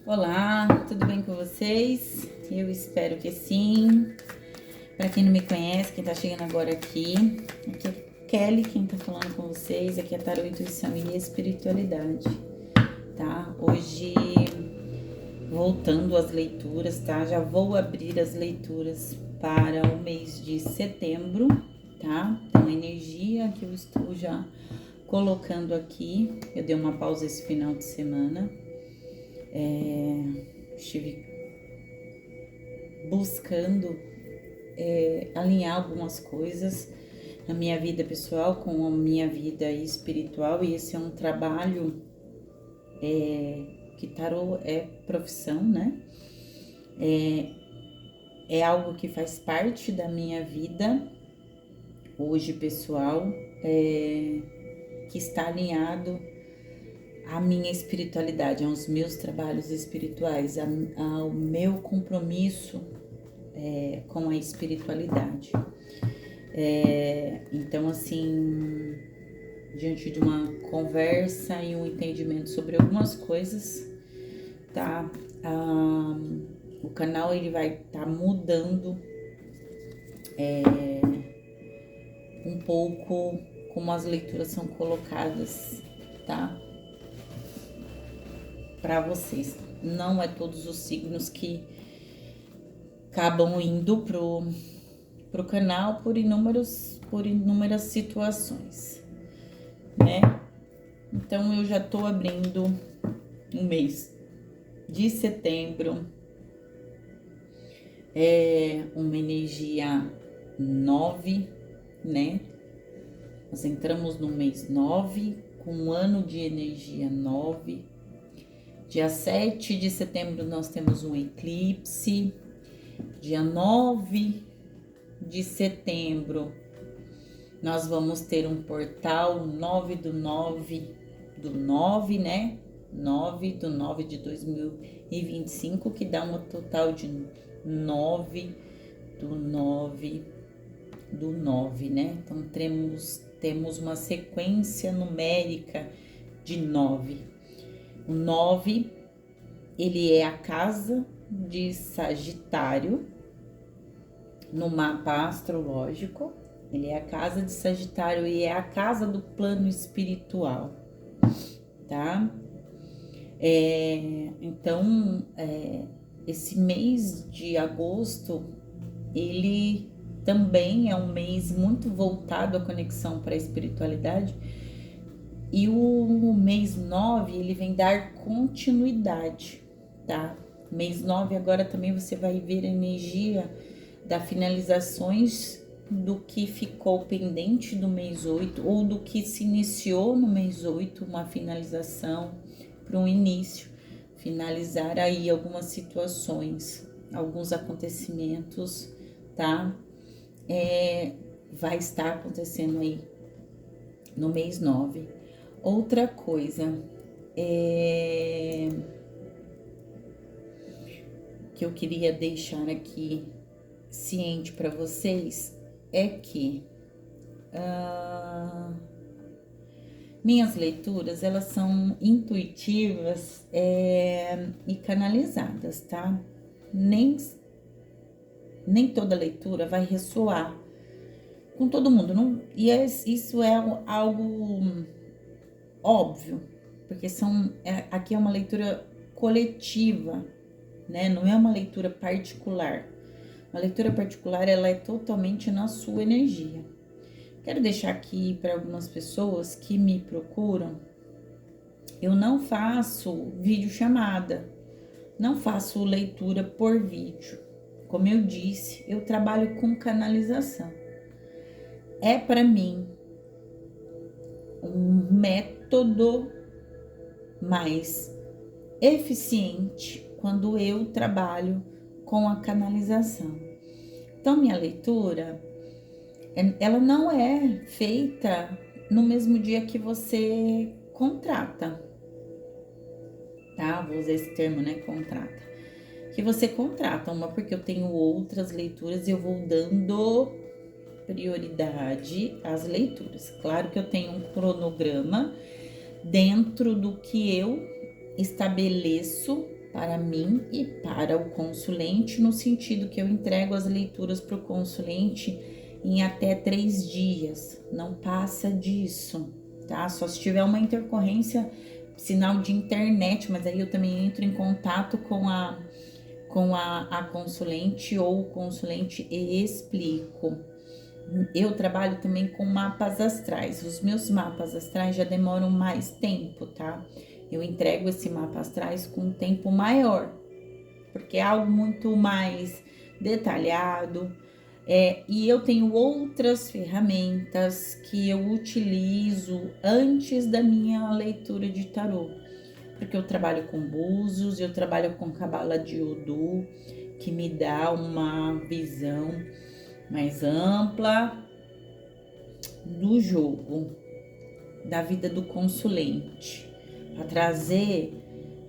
Olá, tudo bem com vocês? Eu espero que sim. Para quem não me conhece, quem tá chegando agora aqui é Kelly, quem tá falando com vocês. Aqui é Tarô, Intuição e Espiritualidade, tá? Hoje, voltando às leituras, tá? Já vou abrir as leituras para o mês de setembro, tá? Então, a energia que eu estou já colocando aqui, eu dei uma pausa esse final de semana. Estive buscando alinhar algumas coisas na minha vida pessoal com a minha vida espiritual, e esse é um trabalho que tarô é profissão, né? É algo que faz parte da minha vida hoje pessoal, que está alinhado à minha espiritualidade, aos meus trabalhos espirituais, ao meu compromisso com a espiritualidade. Então, assim, diante de uma conversa e um entendimento sobre algumas coisas, tá? O canal ele vai estar mudando um pouco como as leituras são colocadas, tá? Para vocês. Não é todos os signos que acabam indo pro canal por inúmeras situações, né? Então eu já tô abrindo o mês de setembro, uma energia 9, né? Nós entramos no mês 9 com um ano de energia 9. Dia 7 de setembro nós temos um eclipse. Dia 9 de setembro nós vamos ter um portal 9 do 9 do 9, né? 9 do 9 de 2025, que dá um total de 9 do 9 do 9, né? Então temos uma sequência numérica de 9. O 9, ele é a casa de Sagitário no mapa astrológico. Ele é a casa de Sagitário e é a casa do plano espiritual, tá? Então, esse mês de agosto, ele também é um mês muito voltado à conexão para a espiritualidade. E o mês 9, ele vem dar continuidade, tá? Mês 9 agora também você vai ver a energia da finalizações do que ficou pendente do mês 8, ou do que se iniciou no mês 8, uma finalização para um início, finalizar aí algumas situações, alguns acontecimentos, tá? Vai estar acontecendo aí no mês 9. Outra coisa que eu queria deixar aqui ciente para vocês é que minhas leituras, elas são intuitivas e canalizadas, tá? Nem toda leitura vai ressoar com todo mundo, não? E isso é algo óbvio, porque aqui é uma leitura coletiva, né? Não é uma leitura particular. A leitura particular, ela é totalmente na sua energia. Quero deixar aqui para algumas pessoas que me procuram, eu não faço videochamada, não faço leitura por vídeo. Como eu disse, eu trabalho com canalização. É para mim um método mais eficiente quando eu trabalho com a canalização. Então, minha leitura, ela não é feita no mesmo dia que você contrata, tá? Vou usar esse termo, né? Contrata. Que você contrata porque eu tenho outras leituras e eu vou dando prioridade às leituras. Claro que eu tenho um cronograma dentro do que eu estabeleço para mim e para o consulente, no sentido que eu entrego as leituras para o consulente em até 3 dias, não passa disso, tá? Só se tiver uma intercorrência, sinal de internet, mas aí eu também entro em contato com a consulente ou o consulente e explico. Eu trabalho também com mapas astrais. Os meus mapas astrais já demoram mais tempo, tá? Eu entrego esse mapa astrais com um tempo maior, porque é algo muito mais detalhado. E eu tenho outras ferramentas que eu utilizo antes da minha leitura de tarô, porque eu trabalho com búzios, eu trabalho com cabala de Odu, que me dá uma visão mais ampla do jogo, da vida do consulente, para trazer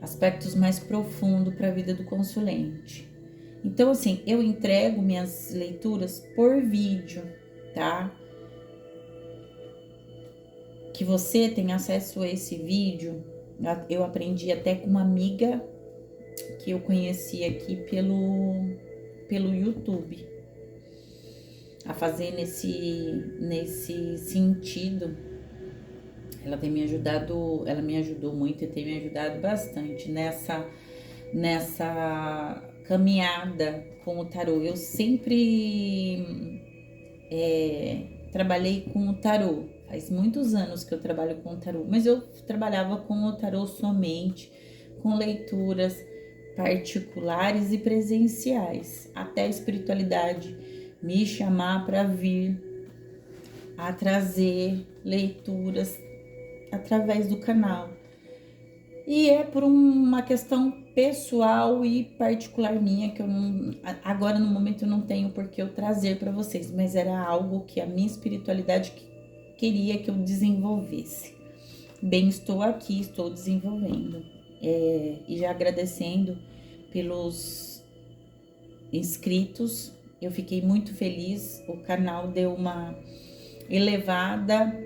aspectos mais profundos para a vida do consulente. Então, assim, eu entrego minhas leituras por vídeo, tá? Que você tenha acesso a esse vídeo. Eu aprendi até com uma amiga que eu conheci aqui pelo YouTube, a fazer nesse sentido. Ela me ajudou muito e tem me ajudado bastante nessa caminhada com o tarô. Eu sempre trabalhei com o tarô. Faz muitos anos que eu trabalho com o tarô, mas eu trabalhava com o tarô somente com leituras particulares e presenciais, até a espiritualidade me chamar para vir a trazer leituras através do canal. E é por uma questão pessoal e particular minha, que eu não, agora no momento eu não tenho por que eu trazer para vocês, mas era algo que a minha espiritualidade queria que eu desenvolvesse. Bem, estou aqui, estou desenvolvendo. E já agradecendo pelos inscritos, eu fiquei muito feliz. O canal deu uma elevada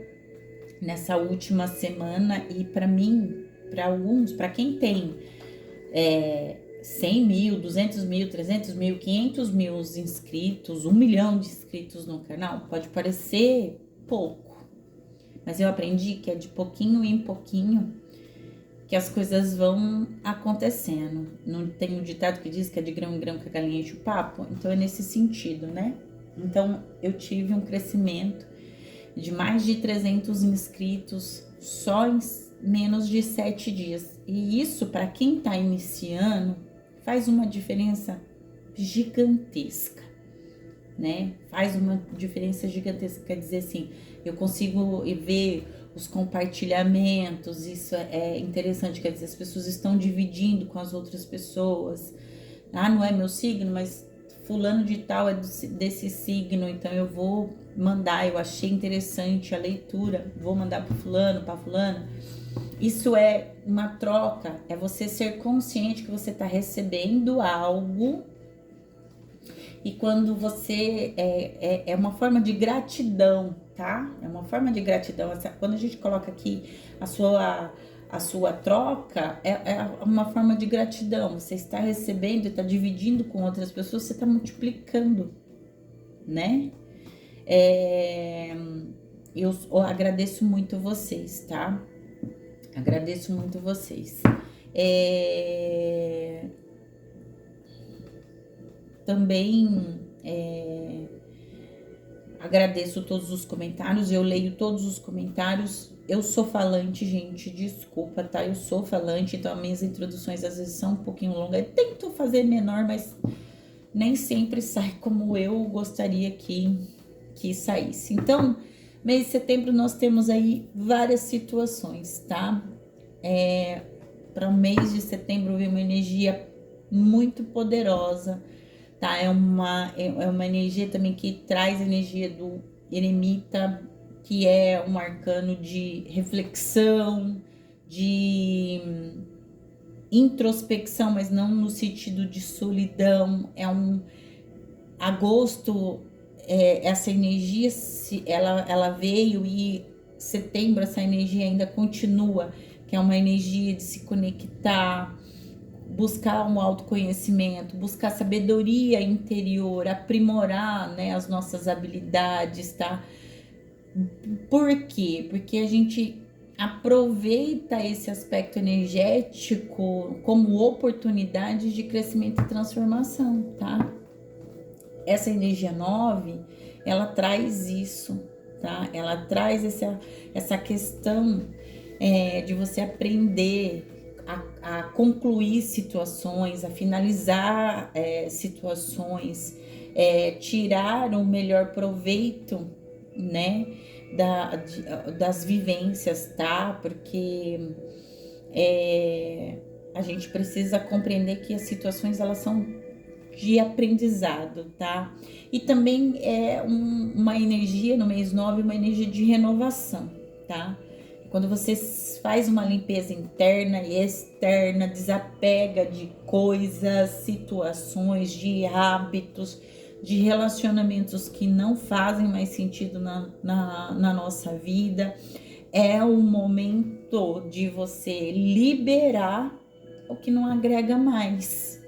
nessa última semana e para mim, para alguns, para quem tem 100 mil, 200 mil, 300 mil, 500 mil inscritos, 1 milhão de inscritos no canal, pode parecer pouco, mas eu aprendi que é de pouquinho em pouquinho que as coisas vão acontecendo. Não tem um ditado que diz que é de grão em grão que a galinha enche o papo? Então é nesse sentido, né? Então eu tive um crescimento de mais de 300 inscritos só em menos de 7 dias. E isso, para quem está iniciando, faz uma diferença gigantesca, né? Faz uma diferença gigantesca. Quer dizer assim, eu consigo ver os compartilhamentos, isso é interessante, quer dizer, as pessoas estão dividindo com as outras pessoas. Ah, não é meu signo, mas fulano de tal é desse signo, então eu vou mandar, eu achei interessante a leitura, vou mandar para fulano, para fulana. Isso é uma troca, é você ser consciente que você está recebendo algo, e quando você é uma forma de gratidão, tá? É uma forma de gratidão. Quando a gente coloca aqui a sua troca, é uma forma de gratidão. Você está recebendo e está dividindo com outras pessoas, você está multiplicando, né? Eu agradeço muito vocês, tá? Agradeço muito vocês. Também agradeço todos os comentários, eu leio todos os comentários. Eu sou falante, gente, desculpa, tá? Eu sou falante, então as minhas introduções às vezes são um pouquinho longas. Eu tento fazer menor, mas nem sempre sai como eu gostaria que saísse. Então, mês de setembro nós temos aí várias situações, tá? Para o mês de setembro vem uma energia muito poderosa, tá? É uma energia também que traz a energia do eremita, que é um arcano de reflexão, de introspecção, mas não no sentido de solidão. Agosto, essa energia, ela veio, e setembro essa energia ainda continua, que é uma energia de se conectar buscar um autoconhecimento, buscar sabedoria interior, aprimorar, né, as nossas habilidades, tá? Por quê? Porque a gente aproveita esse aspecto energético como oportunidade de crescimento e transformação, tá? Essa energia 9, ela traz isso, tá? Ela traz essa questão de você aprender a concluir situações, a finalizar situações, tirar o melhor proveito, né, das vivências, tá? Porque a gente precisa compreender que as situações, elas são de aprendizado, tá? E também é uma energia no mês 9, uma energia de renovação, tá? Quando você faz uma limpeza interna e externa, desapega de coisas, situações, de hábitos, de relacionamentos que não fazem mais sentido na nossa vida, é o momento de você liberar o que não agrega mais.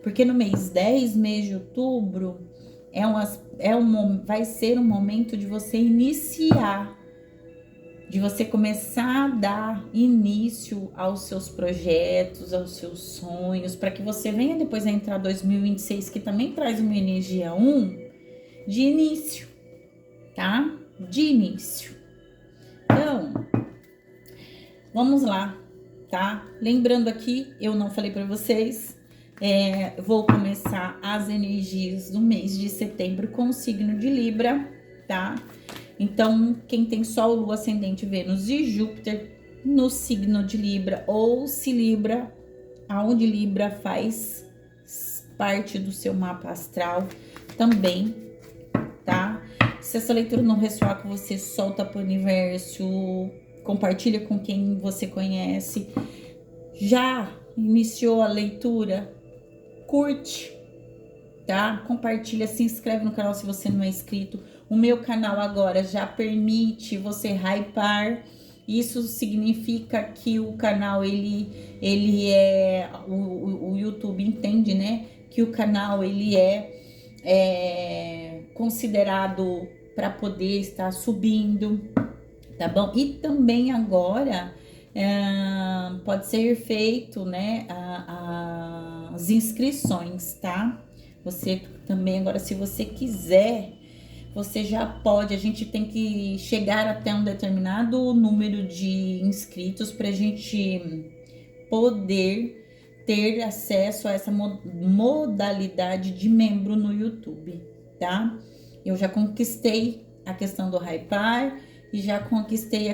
Porque no mês 10, mês de outubro, vai ser um momento de você iniciar, de você começar a dar início aos seus projetos, aos seus sonhos, para que você venha depois a entrar 2026, que também traz uma energia 1 de início, tá? De início. Então, vamos lá, tá? Lembrando aqui, eu não falei para vocês, vou começar as energias do mês de setembro com o signo de Libra, tá? Então, quem tem Sol, Lua, Ascendente, Vênus e Júpiter no signo de Libra, ou se Libra, aonde Libra faz parte do seu mapa astral também, tá? Se essa leitura não ressoar com você, solta para o universo, compartilha com quem você conhece. Já iniciou a leitura? Curte, tá? Compartilha, se inscreve no canal se você não é inscrito. O meu canal agora já permite você hypar. Isso significa que o canal, ele é... O YouTube entende, né? Que o canal, ele é considerado para poder estar subindo, tá bom? E também agora pode ser feito, né, as inscrições, tá? Você também agora, se você quiser, você já pode. A gente tem que chegar até um determinado número de inscritos para a gente poder ter acesso a essa modalidade de membro no YouTube, tá? Eu já conquistei a questão do Hypar e já conquistei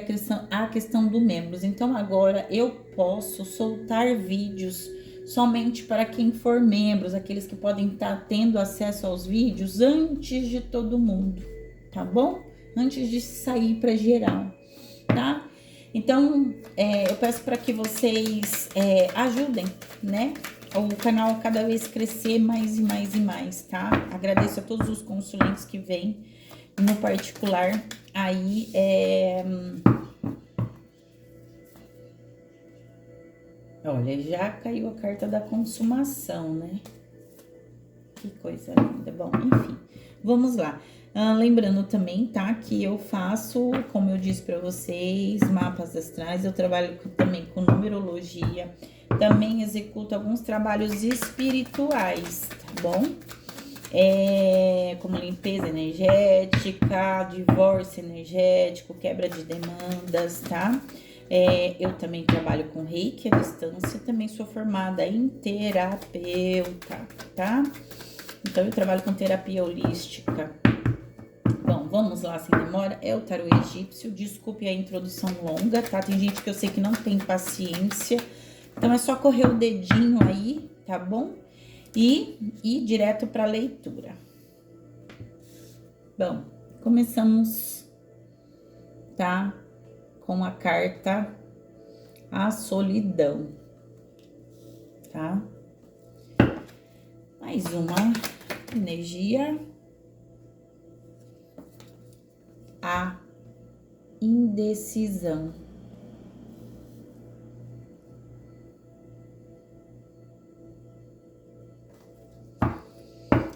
a questão do membros. Então agora eu posso soltar vídeos somente para quem for membros, aqueles que podem estar tendo acesso aos vídeos antes de todo mundo, tá bom? Antes de sair para geral, tá? Então, eu peço para que vocês ajudem, né? O canal a cada vez crescer mais e mais e mais, tá? Agradeço a todos os consulentes que vêm no particular. Aí, olha, já caiu a carta da consumação, né? Que coisa linda. Bom, enfim, vamos lá. Lembrando também, tá, que eu faço, como eu disse para vocês, mapas astrais, eu trabalho também com numerologia, também executo alguns trabalhos espirituais, tá bom? Como limpeza energética, divórcio energético, quebra de demandas, tá? Eu também trabalho com Reiki à distância, também sou formada em terapeuta, tá? Então, eu trabalho com terapia holística. Bom, vamos lá, sem demora. É o tarô egípcio. Desculpe a introdução longa, tá? Tem gente que eu sei que não tem paciência. Então, é só correr o dedinho aí, tá bom? E ir direto para a leitura. Bom, começamos, tá? Com a carta A Solidão, tá? Mais uma energia. A indecisão.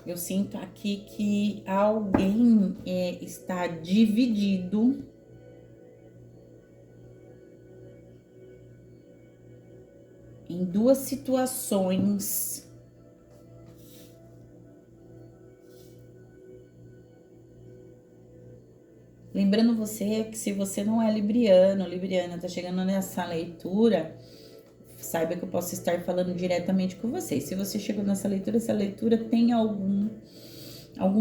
Eu sinto aqui que alguém está dividido em duas situações. Lembrando você que se você não é libriano, libriana, tá chegando nessa leitura, saiba que eu posso estar falando diretamente com você. Se você chegou nessa leitura, essa leitura tem algum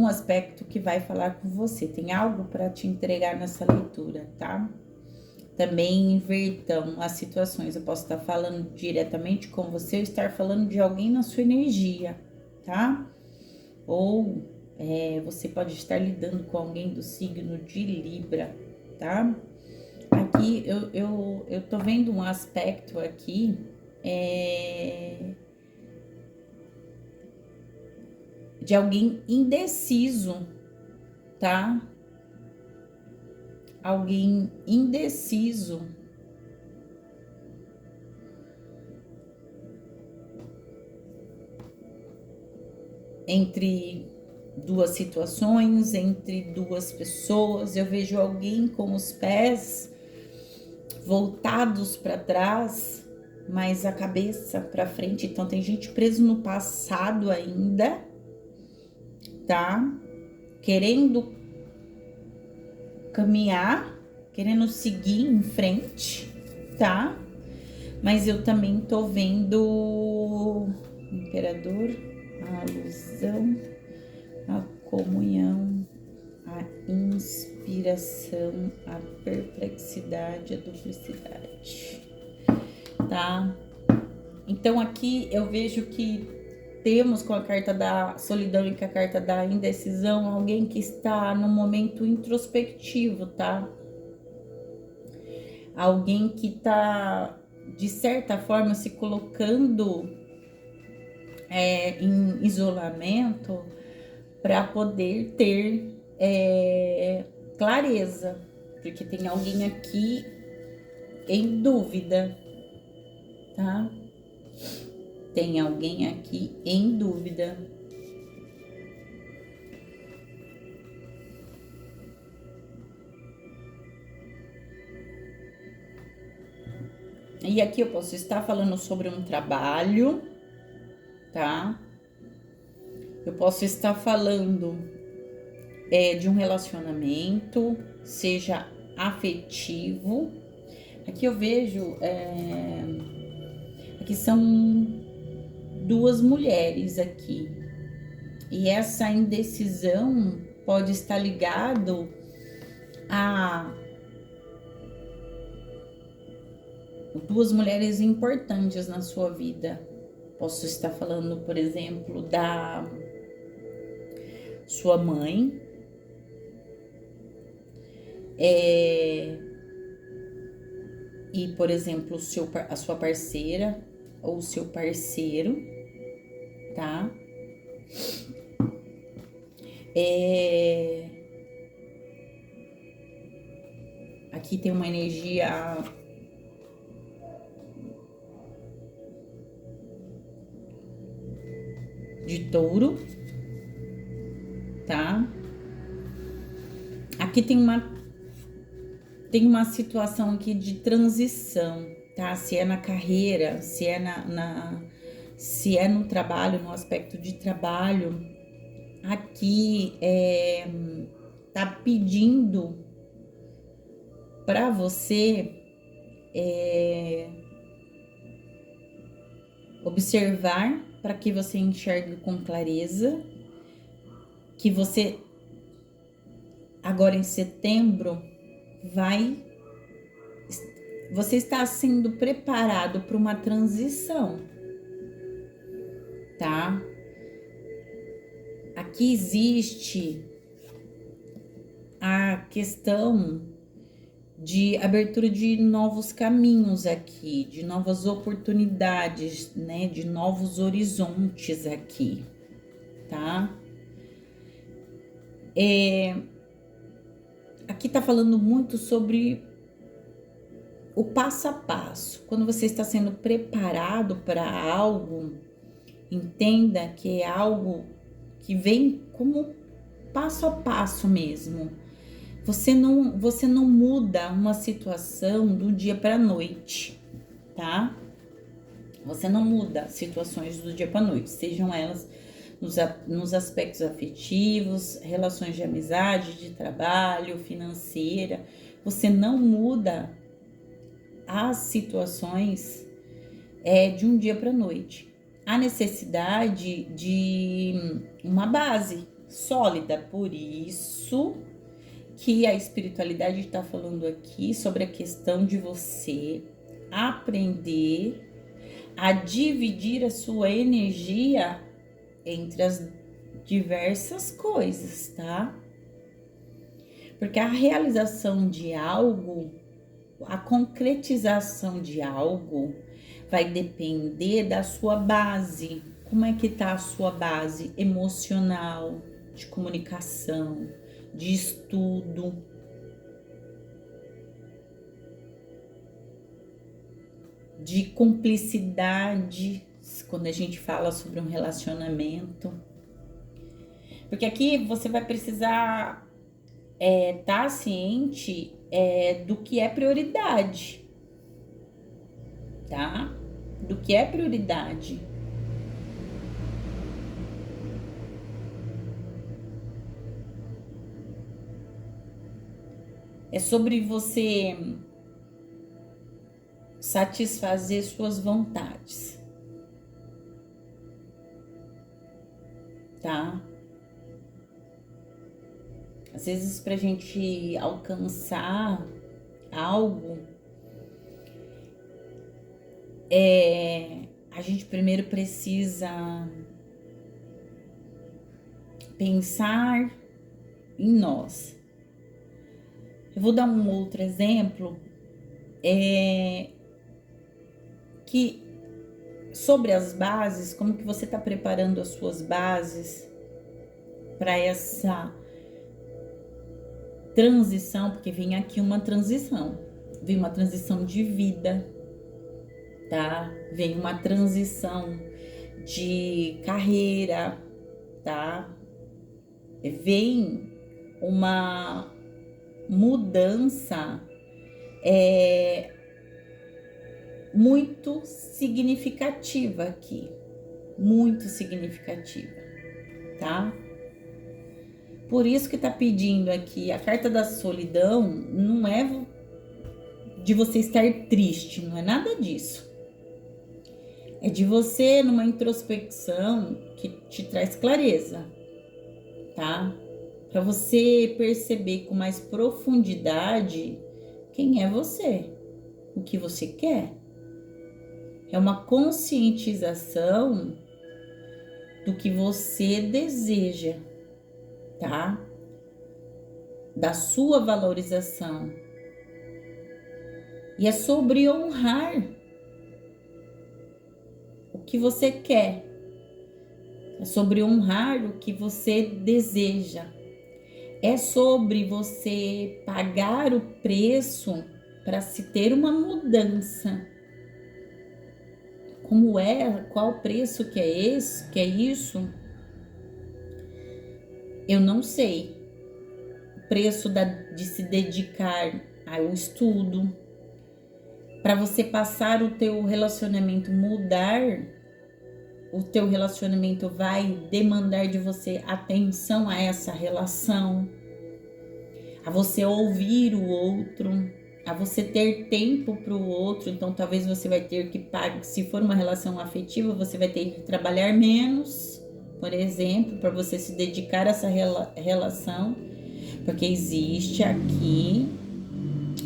aspecto que vai falar com você, tem algo para te entregar nessa leitura, tá? Também invertam as situações. Eu posso estar falando diretamente com você ou estar falando de alguém na sua energia, tá? Ou você pode estar lidando com alguém do signo de Libra, tá? Aqui eu tô vendo um aspecto aqui de alguém indeciso, tá? Alguém indeciso. Entre duas situações, entre duas pessoas. Eu vejo alguém com os pés voltados para trás, mas a cabeça para frente. Então tem gente preso no passado ainda, tá? Querendo caminhar, querendo seguir em frente, tá? Mas eu também tô vendo o imperador, a alusão, a comunhão, a inspiração, a perplexidade, a duplicidade, tá? Então aqui eu vejo que temos com a carta da solidão e com a carta da indecisão alguém que está no momento introspectivo, tá? Alguém que tá de certa forma se colocando em isolamento para poder ter clareza, porque tem alguém aqui em dúvida, tá? Tem alguém aqui em dúvida. E aqui eu posso estar falando sobre um trabalho, tá? Eu posso estar falando de um relacionamento, seja afetivo. Aqui eu vejo aqui são duas mulheres aqui. E essa indecisão pode estar ligado a duas mulheres importantes na sua vida. Posso estar falando, por exemplo, da sua mãe, e, por exemplo, a sua parceira ou o seu parceiro, tá? Aqui tem uma energia de touro, tá? Aqui tem uma situação aqui de transição, tá? Se é na carreira, se é se é no trabalho, no aspecto de trabalho, aqui tá pedindo para você observar para que você enxergue com clareza, que você agora em setembro você está sendo preparado para uma transição, tá? Aqui existe a questão de abertura de novos caminhos aqui, de novas oportunidades, né? De novos horizontes aqui, tá? Aqui tá falando muito sobre o passo a passo. Quando você está sendo preparado para algo, entenda que é algo que vem como passo a passo mesmo. Você não muda uma situação do dia para a noite, tá? Você não muda situações do dia para a noite, sejam elas nos aspectos afetivos, relações de amizade, de trabalho, financeira. Você não muda as situações de um dia para a noite. Há necessidade de uma base sólida, por isso que a espiritualidade está falando aqui sobre a questão de você aprender a dividir a sua energia entre as diversas coisas, tá? Porque a realização de algo, a concretização de algo, vai depender da sua base. Como é que tá a sua base emocional, de comunicação, de estudo? De cumplicidade, quando a gente fala sobre um relacionamento. Porque aqui você vai precisar tá ciente do que é prioridade, tá? Do que é prioridade. É sobre você satisfazer suas vontades, tá? Às vezes, pra gente alcançar algo, a gente primeiro precisa pensar em nós. Eu vou dar um outro exemplo, que sobre as bases, como que você está preparando as suas bases para essa transição, porque vem aqui uma transição, vem uma transição de vida, tá? Vem uma transição de carreira, tá? Vem uma mudança muito significativa aqui, muito significativa, tá? Por isso que tá pedindo aqui, a carta da solidão não é de você estar triste, não é nada disso. É de você numa introspecção que te traz clareza, tá? Para você perceber com mais profundidade quem é você, o que você quer. É uma conscientização do que você deseja, tá? Da sua valorização. E é sobre honrar o que você quer. É sobre honrar o que você deseja. É sobre você pagar o preço para se ter uma mudança. Como é? Qual o preço que é esse? Que é isso? Eu não sei. O preço de se dedicar ao estudo, para você passar o teu relacionamento, mudar o teu relacionamento vai demandar de você atenção a essa relação, a você ouvir o outro, a você ter tempo para o outro. Então talvez você vai ter que pagar, se for uma relação afetiva, você vai ter que trabalhar menos, por exemplo, para você se dedicar a essa relação, porque existe aqui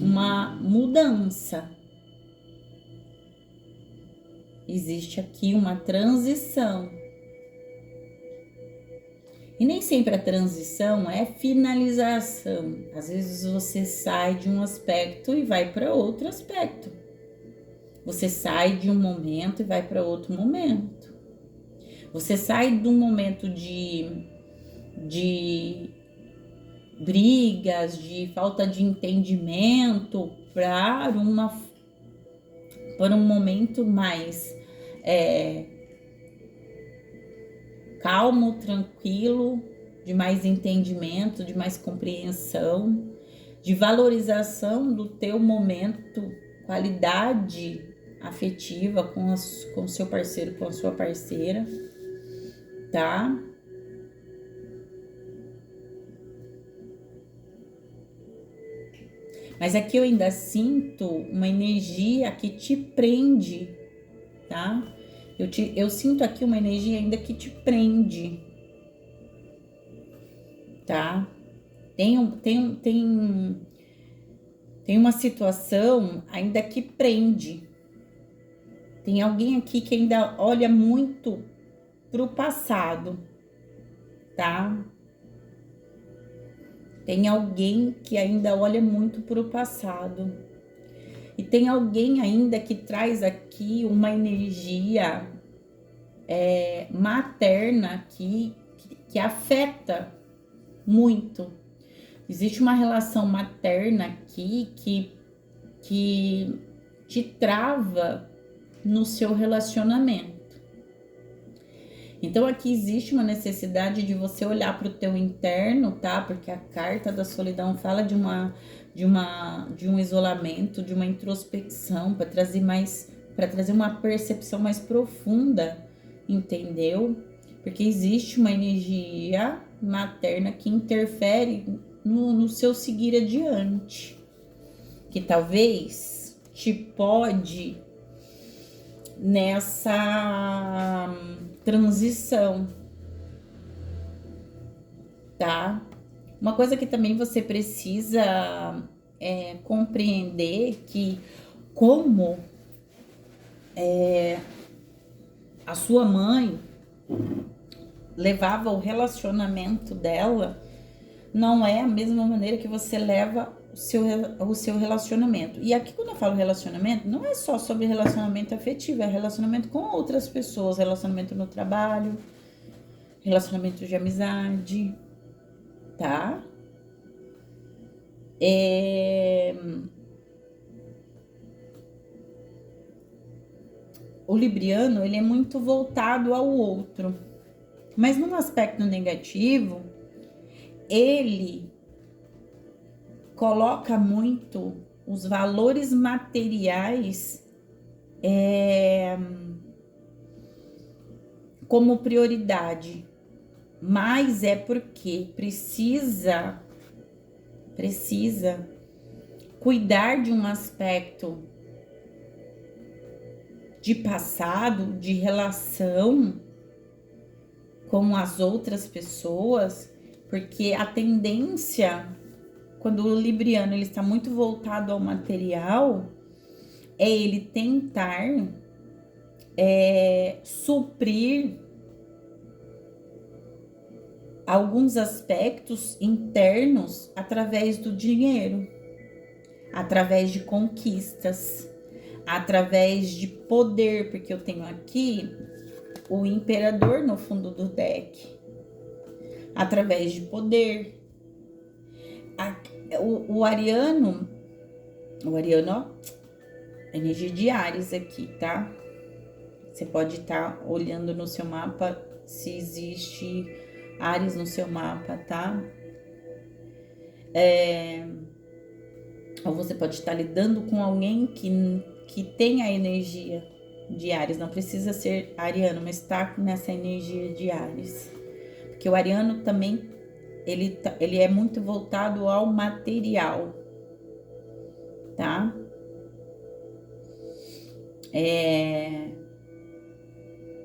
uma mudança. Existe aqui uma transição. E nem sempre a transição é finalização. Às vezes você sai de um aspecto e vai para outro aspecto. Você sai de um momento e vai para outro momento. Você sai de um momento de brigas, de falta de entendimento para um momento mais calmo, tranquilo, de mais entendimento, de mais compreensão, de valorização do teu momento, qualidade afetiva com o seu parceiro, com a sua parceira, tá? Mas aqui eu ainda sinto uma energia que te prende, tá? Eu sinto aqui uma energia ainda que te prende, tá? Tem uma situação ainda que prende. Tem alguém aqui que ainda olha muito pro passado, tá? Tem alguém que ainda olha muito pro passado. E tem alguém ainda que traz aqui uma energia materna aqui que afeta muito. Existe uma relação materna aqui que te trava no seu relacionamento. Então aqui existe uma necessidade de você olhar para o teu interno, tá? Porque a carta da solidão fala de um isolamento, de uma introspecção para trazer uma percepção mais profunda, entendeu? Porque existe uma energia materna que interfere no seu seguir adiante, que talvez te pode nessa transição, tá? Uma coisa que também você precisa compreender que como a sua mãe levava o relacionamento dela, não é a mesma maneira que você leva o seu relacionamento. E aqui quando eu falo relacionamento, não é só sobre relacionamento afetivo, é relacionamento com outras pessoas, relacionamento no trabalho, relacionamento de amizade, tá? O libriano, ele é muito voltado ao outro, mas num aspecto negativo, ele coloca muito os valores materiais como prioridade, mas é porque precisa cuidar de um aspecto de passado, de relação com as outras pessoas, porque a tendência, quando o libriano ele está muito voltado ao material, é ele tentar suprir alguns aspectos internos através do dinheiro, através de conquistas, através de poder, porque eu tenho aqui o imperador no fundo do deck, através de poder. O ariano, ó, energia de Áries aqui, tá? Você pode estar olhando no seu mapa se existe Áries no seu mapa, tá? Ou você pode estar lidando com alguém que tem a energia de Áries, não precisa ser ariano, mas tá nessa energia de Áries. Porque o ariano também, ele é muito voltado ao material, tá?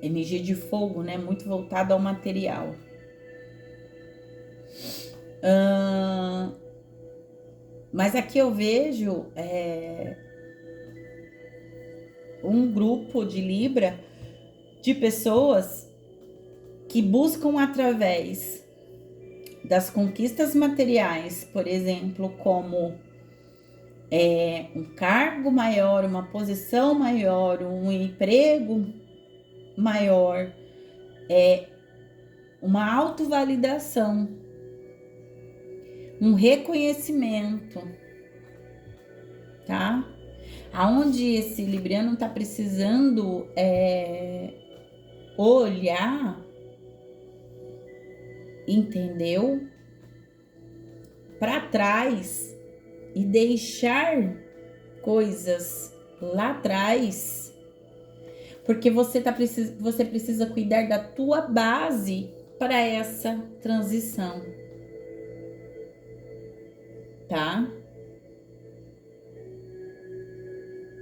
Energia de fogo, né? Muito voltado ao material. Mas aqui eu vejo um grupo de Libra de pessoas que buscam através das conquistas materiais, por exemplo, como um cargo maior, uma posição maior, um emprego maior, uma autovalidação, um reconhecimento, tá? Aonde esse libriano tá precisando olhar entendeu? Para trás e deixar coisas lá atrás, porque você precisa cuidar da tua base para essa transição, tá?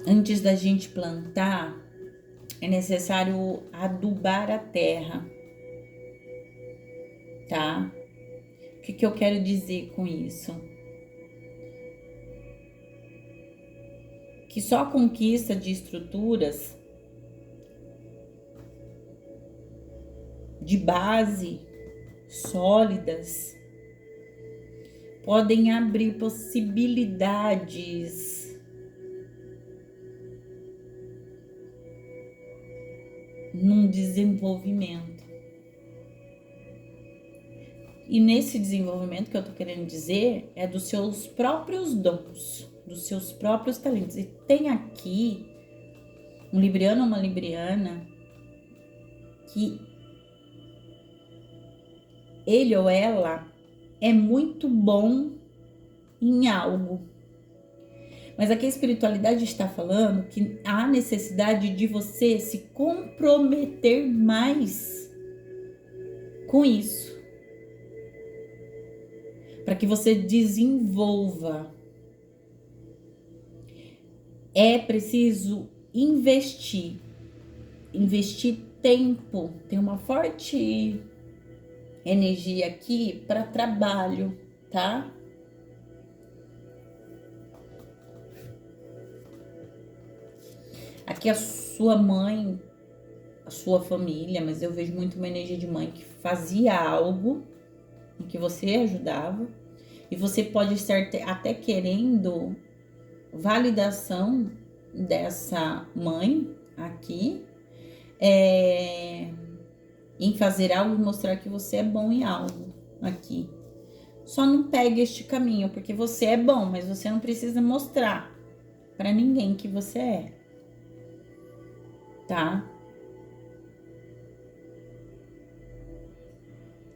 Antes da gente plantar, é necessário adubar a terra, tá? O que eu quero dizer com isso? Que só a conquista de estruturas de base sólidas podem abrir possibilidades num desenvolvimento. E nesse desenvolvimento que eu tô querendo dizer é dos seus próprios dons, dos seus próprios talentos. E tem aqui um libriano ou uma libriana que ele ou ela é muito bom em algo. Mas aqui a espiritualidade está falando que há necessidade de você se comprometer mais com isso, para que você desenvolva. É preciso investir tempo. Tem uma forte energia aqui para trabalho, tá? Aqui a sua mãe, a sua família, mas eu vejo muito uma energia de mãe que fazia algo em que você ajudava e você pode estar até querendo validação dessa mãe aqui, em fazer algo e mostrar que você é bom em algo aqui. Só não pegue este caminho, porque você é bom, mas você não precisa mostrar para ninguém que você é, tá?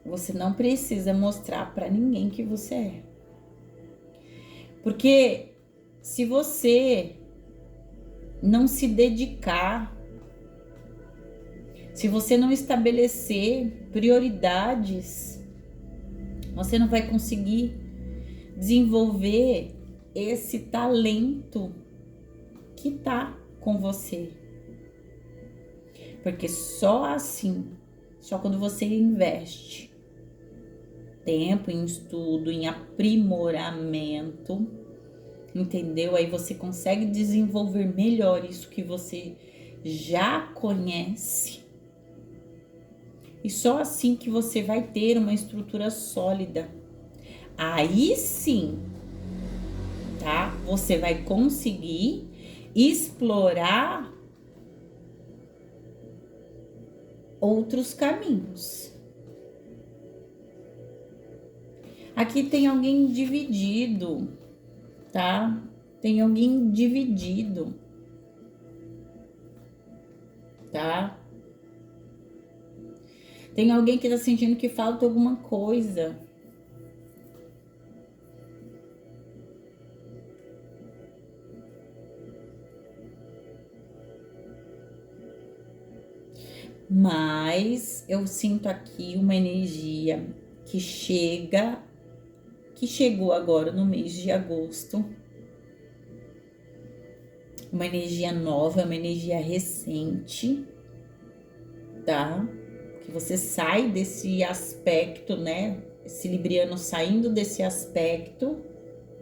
Você não precisa mostrar para ninguém que você é. Porque se você não se dedicar, se você não estabelecer prioridades, você não vai conseguir desenvolver esse talento que tá com você. Porque só assim, só quando você investe tempo em estudo, em aprimoramento, entendeu? Aí você consegue desenvolver melhor isso que você já conhece. E só assim que você vai ter uma estrutura sólida. Aí sim, tá? Você vai conseguir explorar outros caminhos. Aqui tem alguém dividido, tá? Tem alguém dividido, tá? Tem alguém que tá sentindo que falta alguma coisa. Mas eu sinto aqui uma energia que chegou agora no mês de agosto. Uma energia nova, uma energia recente, tá? Que você sai desse aspecto, né? Esse libriano saindo desse aspecto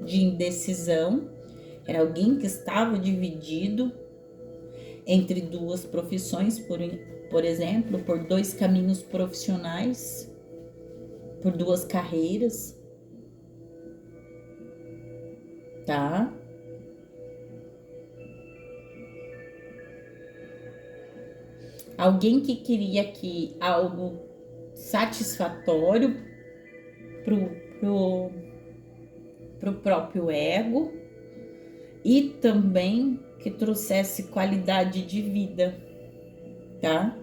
de indecisão. Era alguém que estava dividido entre duas profissões, por exemplo, por dois caminhos profissionais, por duas carreiras, tá? Alguém que queria que algo satisfatório pro próprio ego e também que trouxesse qualidade de vida, tá?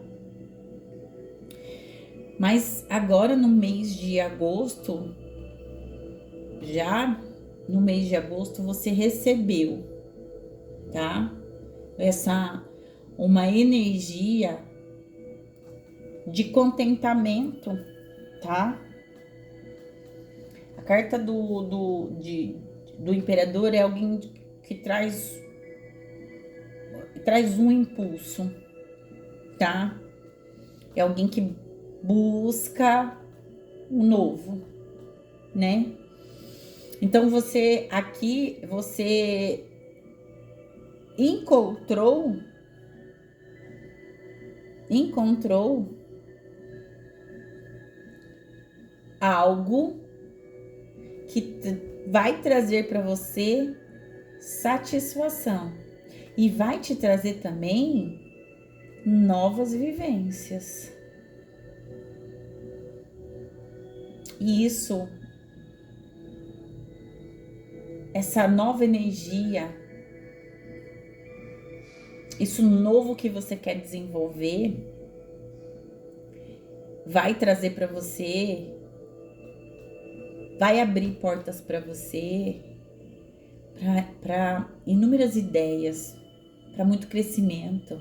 Mas agora no mês de agosto, já no mês de agosto você recebeu, tá? Uma energia de contentamento, tá? A carta do imperador é alguém que traz um impulso, tá? É alguém que busca o novo, né? Então você encontrou algo que vai trazer para você satisfação e vai te trazer também novas vivências. E essa nova energia, isso novo que você quer desenvolver, vai trazer para você, vai abrir portas para você, para inúmeras ideias, para muito crescimento.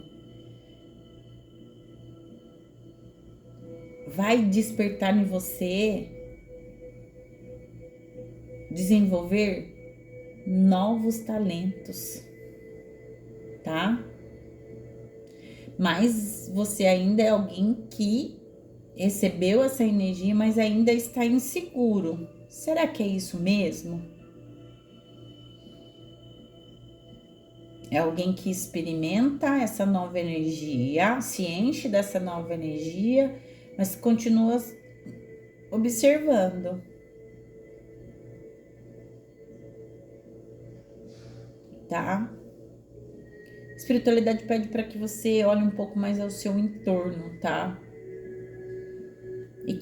Vai despertar em você desenvolver novos talentos, tá? Mas você ainda é alguém que recebeu essa energia, mas ainda está inseguro. Será que é isso mesmo? É alguém que experimenta essa nova energia, se enche dessa nova energia, mas continua observando. Tá? A espiritualidade pede para que você olhe um pouco mais ao seu entorno, tá? E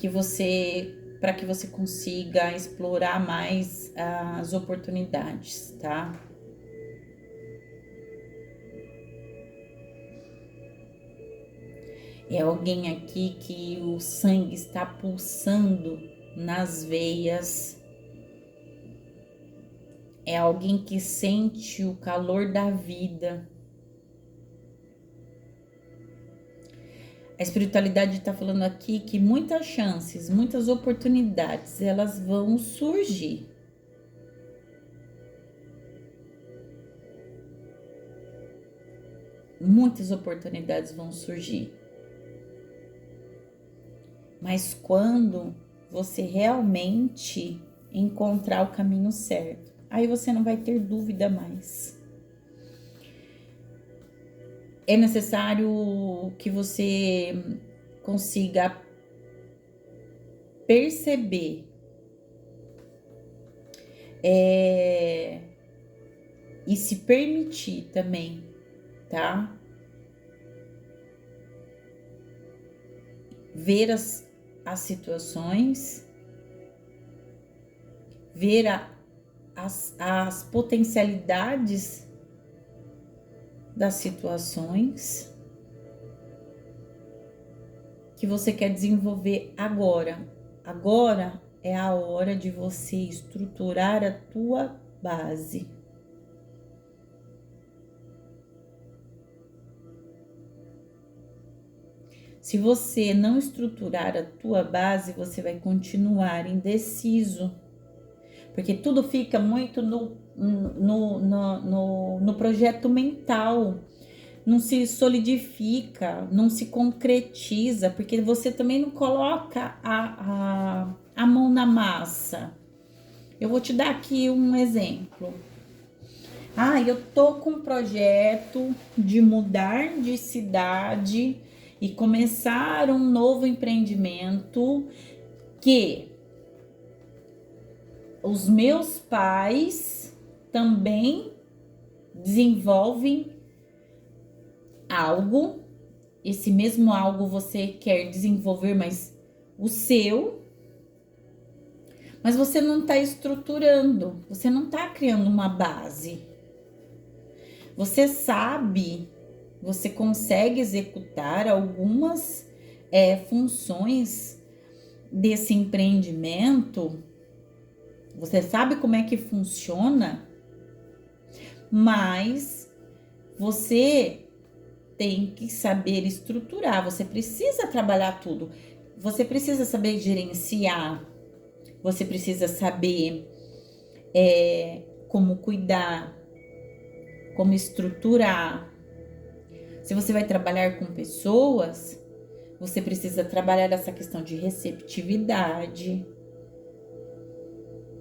para que você consiga explorar mais as oportunidades, tá? É alguém aqui que o sangue está pulsando nas veias. É alguém que sente o calor da vida. A espiritualidade está falando aqui que muitas chances, muitas oportunidades, elas vão surgir. Muitas oportunidades vão surgir. Mas quando você realmente encontrar o caminho certo, aí você não vai ter dúvida mais. É necessário que você consiga perceber e se permitir também, tá? Ver as situações, ver as potencialidades das situações que você quer desenvolver agora. Agora é a hora de você estruturar a tua base. Se você não estruturar a tua base, você vai continuar indeciso, porque tudo fica muito no projeto mental, não se solidifica, não se concretiza, porque você também não coloca a mão na massa. Eu vou te dar aqui um exemplo. Eu tô com um projeto de mudar de cidade e começar um novo empreendimento que os meus pais também desenvolvem algo. Esse mesmo algo você quer desenvolver, mas o seu. Mas você não está estruturando, você não está criando uma base. Você sabe, você consegue executar algumas funções desse empreendimento, você sabe como é que funciona, mas você tem que saber estruturar, você precisa trabalhar tudo. Você precisa saber gerenciar, você precisa saber como cuidar, como estruturar. Se você vai trabalhar com pessoas, você precisa trabalhar essa questão de receptividade,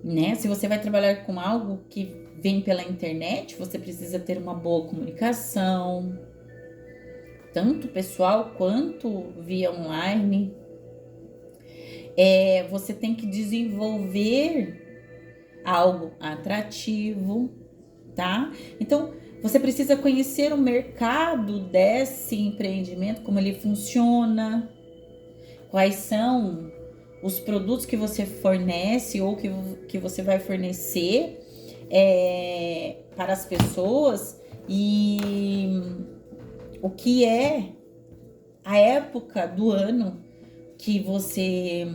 né? Se você vai trabalhar com algo que vem pela internet, você precisa ter uma boa comunicação, tanto pessoal quanto via online. Você tem que desenvolver algo atrativo, tá? Então, você precisa conhecer o mercado desse empreendimento, como ele funciona, quais são os produtos que você fornece ou que você vai fornecer para as pessoas e o que é a época do ano que você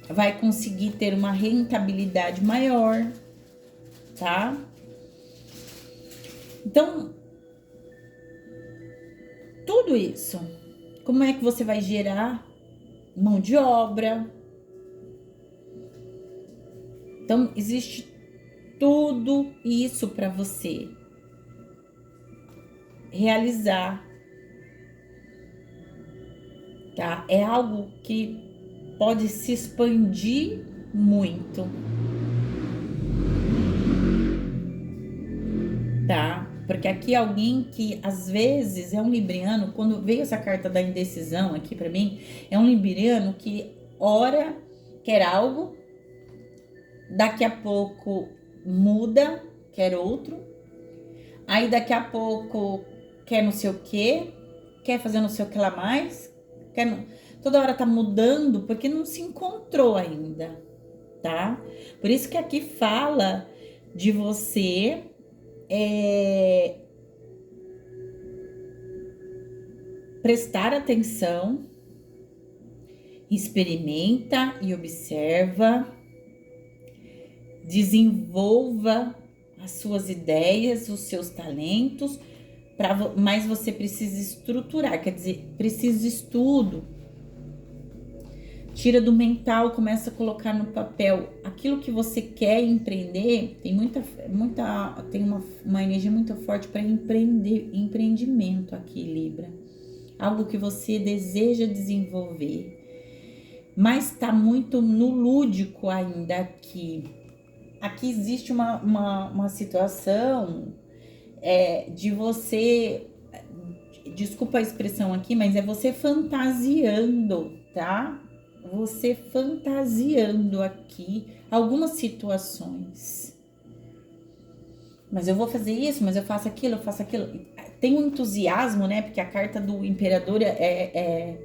vai conseguir ter uma rentabilidade maior, tá? Então, tudo isso, como é que você vai gerar mão de obra? Então, existe tudo isso para você realizar, tá? É algo que pode se expandir muito, tá? Porque aqui alguém que às vezes é um libriano, quando veio essa carta da indecisão aqui para mim, é um libriano que ora quer algo, daqui a pouco muda, quer outro, aí daqui a pouco quer não sei o que, quer fazer não sei o que lá mais, toda hora tá mudando porque não se encontrou ainda, tá? Por isso que aqui fala de você prestar atenção, experimenta e observa, desenvolva as suas ideias, os seus talentos, mas você precisa estruturar, quer dizer, precisa estudo. Tira do mental, começa a colocar no papel aquilo que você quer empreender. Tem uma energia muito forte para empreendimento aqui, Libra. Algo que você deseja desenvolver, mas está muito no lúdico ainda aqui. Aqui existe uma situação de você, desculpa a expressão aqui, mas é você fantasiando, tá? Você fantasiando aqui algumas situações. Mas eu vou fazer isso, mas eu faço aquilo. Tem um entusiasmo, né? Porque a carta do imperador é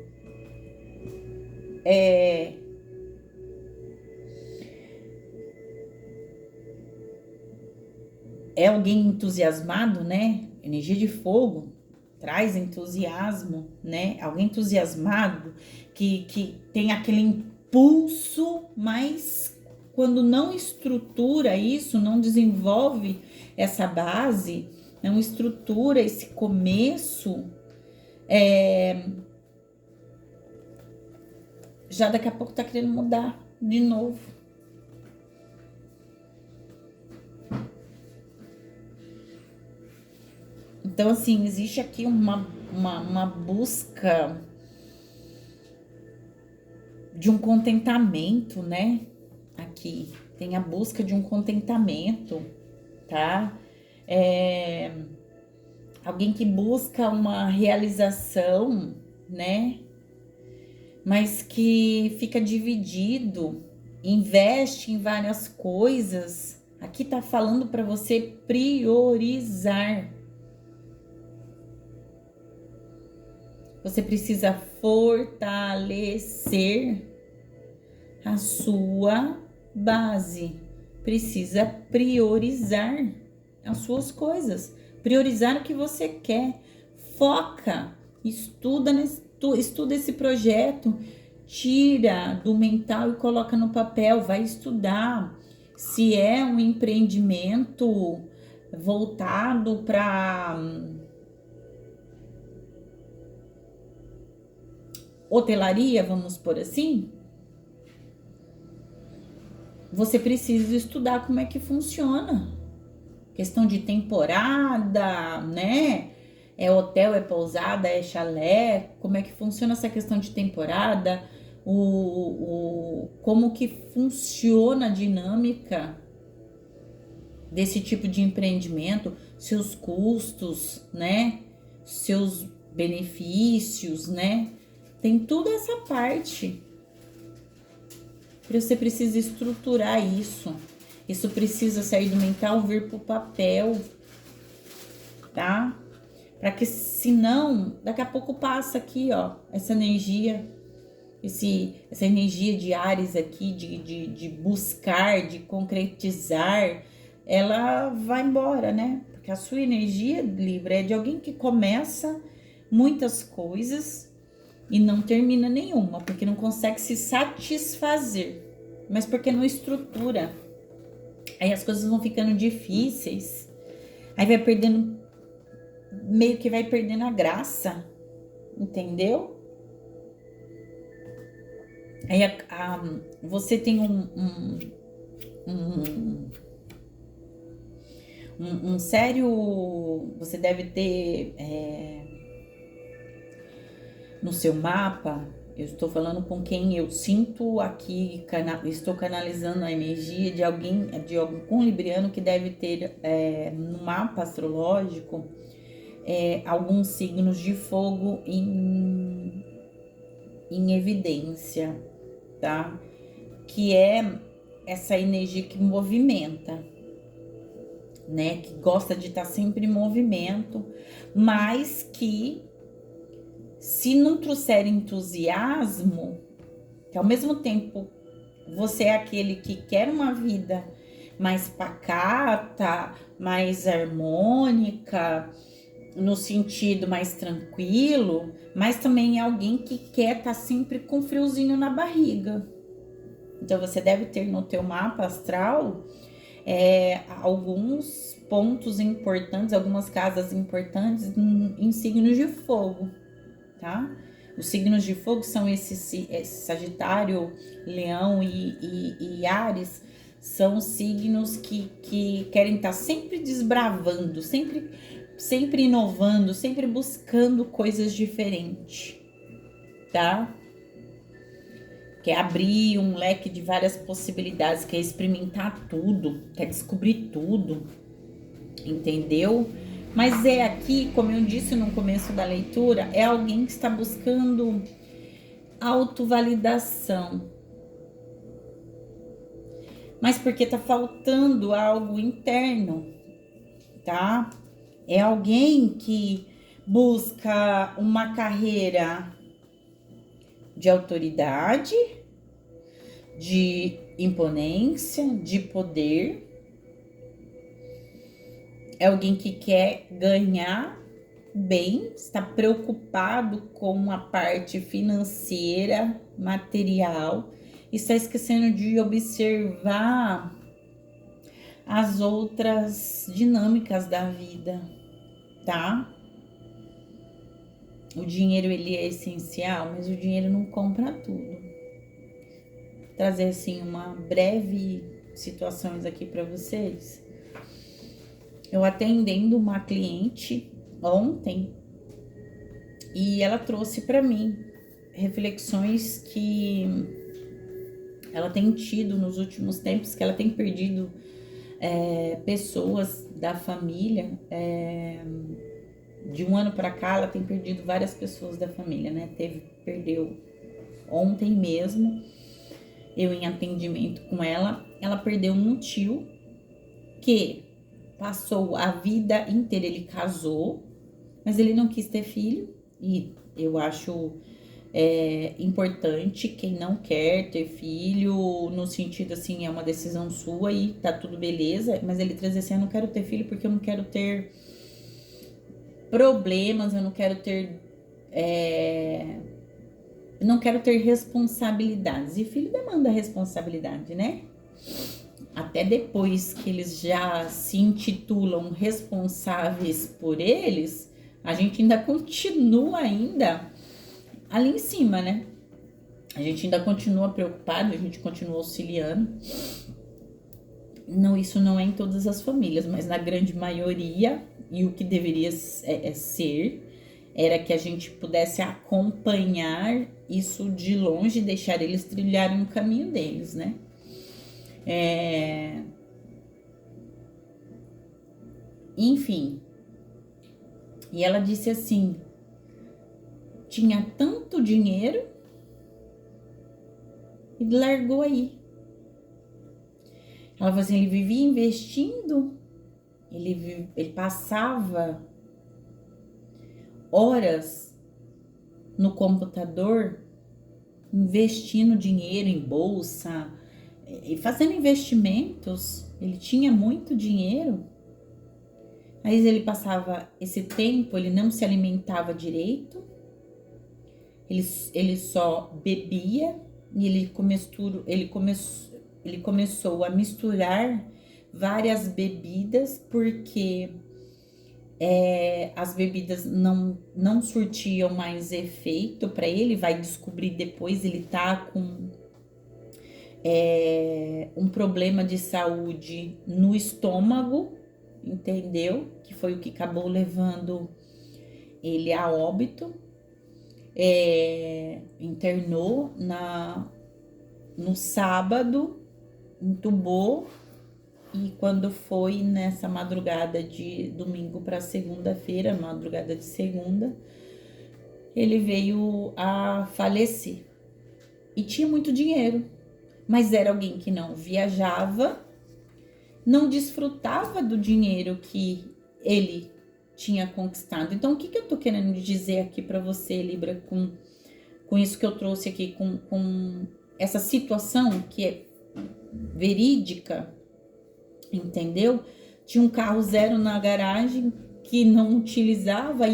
alguém entusiasmado, né? Energia de fogo traz entusiasmo, né? Alguém entusiasmado que tem aquele impulso, mas quando não estrutura isso, não desenvolve essa base, não estrutura esse começo, já daqui a pouco tá querendo mudar de novo. Então, assim, existe aqui uma busca de um contentamento, né? Aqui tem a busca de um contentamento, tá? Alguém que busca uma realização, né? Mas que fica dividido, investe em várias coisas. Aqui tá falando para você priorizar. Você precisa fortalecer a sua base. Precisa priorizar as suas coisas. Priorizar o que você quer. Foca. Estuda esse projeto. tira do mental e coloca no papel, vai estudar. Se é um empreendimento voltado para hotelaria, vamos por assim, você precisa estudar como é que funciona. Questão de temporada, né? É hotel, é pousada, é chalé, como é que funciona essa questão de temporada, como que funciona a dinâmica desse tipo de empreendimento, seus custos, né? Seus benefícios, né? Tem toda essa parte. Você precisa estruturar isso. Isso precisa sair do mental, vir pro papel, tá? Para que senão, daqui a pouco passa aqui, ó, essa energia, essa energia de Áries aqui, de buscar, de concretizar, ela vai embora, né? Porque a sua energia, Libra, é de alguém que começa muitas coisas e não termina nenhuma, porque não consegue se satisfazer, mas porque não estrutura. Aí as coisas vão ficando difíceis, aí vai perdendo, meio que vai perdendo a graça, entendeu? Aí você tem um sério, você deve ter no seu mapa. Eu estou falando com quem eu sinto aqui, estou canalizando a energia de alguém, de algum libriano que deve ter no mapa astrológico alguns signos de fogo em evidência, tá? Que é essa energia que movimenta, né? Que gosta de estar sempre em movimento, mas que se não trouxer entusiasmo, que ao mesmo tempo você é aquele que quer uma vida mais pacata, mais harmônica, no sentido mais tranquilo, mas também é alguém que quer estar sempre com friozinho na barriga. Então você deve ter no teu mapa astral alguns pontos importantes, algumas casas importantes em signos de fogo, tá? Os signos de fogo são esse Sagitário, Leão e Áries, são signos que querem estar sempre desbravando, sempre inovando, sempre buscando coisas diferentes, tá? Quer abrir um leque de várias possibilidades, quer experimentar tudo, quer descobrir tudo, entendeu? Mas é aqui, como eu disse no começo da leitura, é alguém que está buscando autovalidação. Mas porque tá faltando algo interno, tá? É alguém que busca uma carreira de autoridade, de imponência, de poder. É alguém que quer ganhar bem, está preocupado com a parte financeira, material, está esquecendo de observar as outras dinâmicas da vida, tá? O dinheiro, ele é essencial, mas o dinheiro não compra tudo. Vou trazer assim uma breve situações aqui para vocês. Eu atendendo uma cliente ontem e ela trouxe para mim reflexões que ela tem tido nos últimos tempos, que ela tem perdido pessoas da família. De um ano para cá, ela tem perdido várias pessoas da família, né? Perdeu ontem mesmo, eu em atendimento com ela perdeu um tio que passou a vida inteira, ele casou, mas ele não quis ter filho, e eu acho importante quem não quer ter filho, no sentido assim, é uma decisão sua e tá tudo beleza, mas ele traz assim, eu não quero ter filho porque eu não quero ter problemas, eu não quero ter não quero ter responsabilidades. E filho demanda responsabilidade, né? Até depois que eles já se intitulam responsáveis por eles, a gente ainda continua ali em cima, né? A gente ainda continua preocupado, a gente continua auxiliando. Não, isso não é em todas as famílias, mas na grande maioria, e o que deveria ser, era que a gente pudesse acompanhar isso de longe e deixar eles trilharem o caminho deles, né? Enfim, e ela disse assim, tinha tanto dinheiro e largou aí. Ela falou assim, ele vivia investindo, ele passava horas no computador investindo dinheiro em bolsa e fazendo investimentos. Ele tinha muito dinheiro. Aí ele passava esse tempo, ele não se alimentava direito, ele só bebia e ele começou a misturar várias bebidas porque as bebidas não surtiam mais efeito para ele. Vai descobrir depois, ele tá com um problema de saúde no estômago, entendeu? Que foi o que acabou levando ele a óbito. Internou no sábado, entubou, e quando foi nessa madrugada de domingo para segunda-feira, madrugada de segunda, ele veio a falecer. E tinha muito dinheiro, mas era alguém que não viajava, não desfrutava do dinheiro que ele tinha conquistado. Então, o que eu tô querendo dizer aqui para você, Libra, com isso que eu trouxe aqui, com essa situação que é verídica, entendeu? Tinha um carro zero na garagem que não utilizava,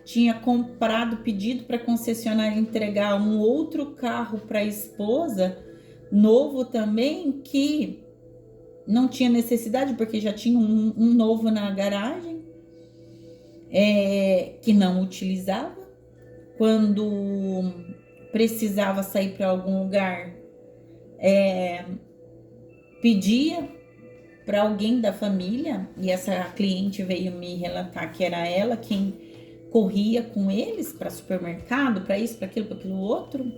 tinha comprado, pedido para a concessionária entregar um outro carro para a esposa, novo também, que não tinha necessidade, porque já tinha um novo na garagem, que não utilizava. Quando precisava sair para algum lugar, pedia para alguém da família, e essa cliente veio me relatar que era ela quem corria com eles para supermercado, para isso, para aquilo outro,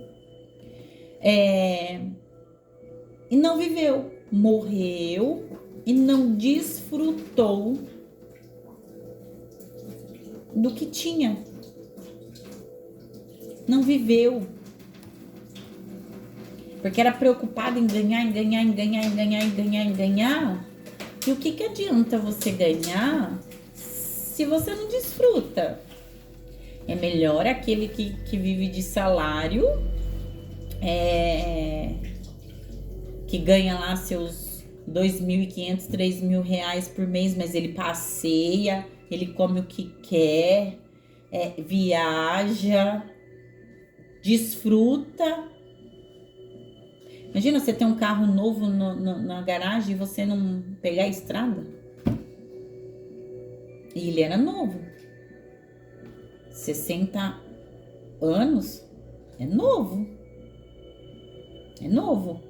e não viveu, morreu e não desfrutou do que tinha, não viveu, porque era preocupado em ganhar. E o que adianta você ganhar se você não desfruta? É melhor aquele que vive de salário, que ganha lá seus 2.500, 3.000 reais por mês, mas ele passeia, ele come o que quer, viaja, desfruta. Imagina você ter um carro novo na garagem e você não pegar a estrada. E ele era novo. 60 anos é novo. É novo.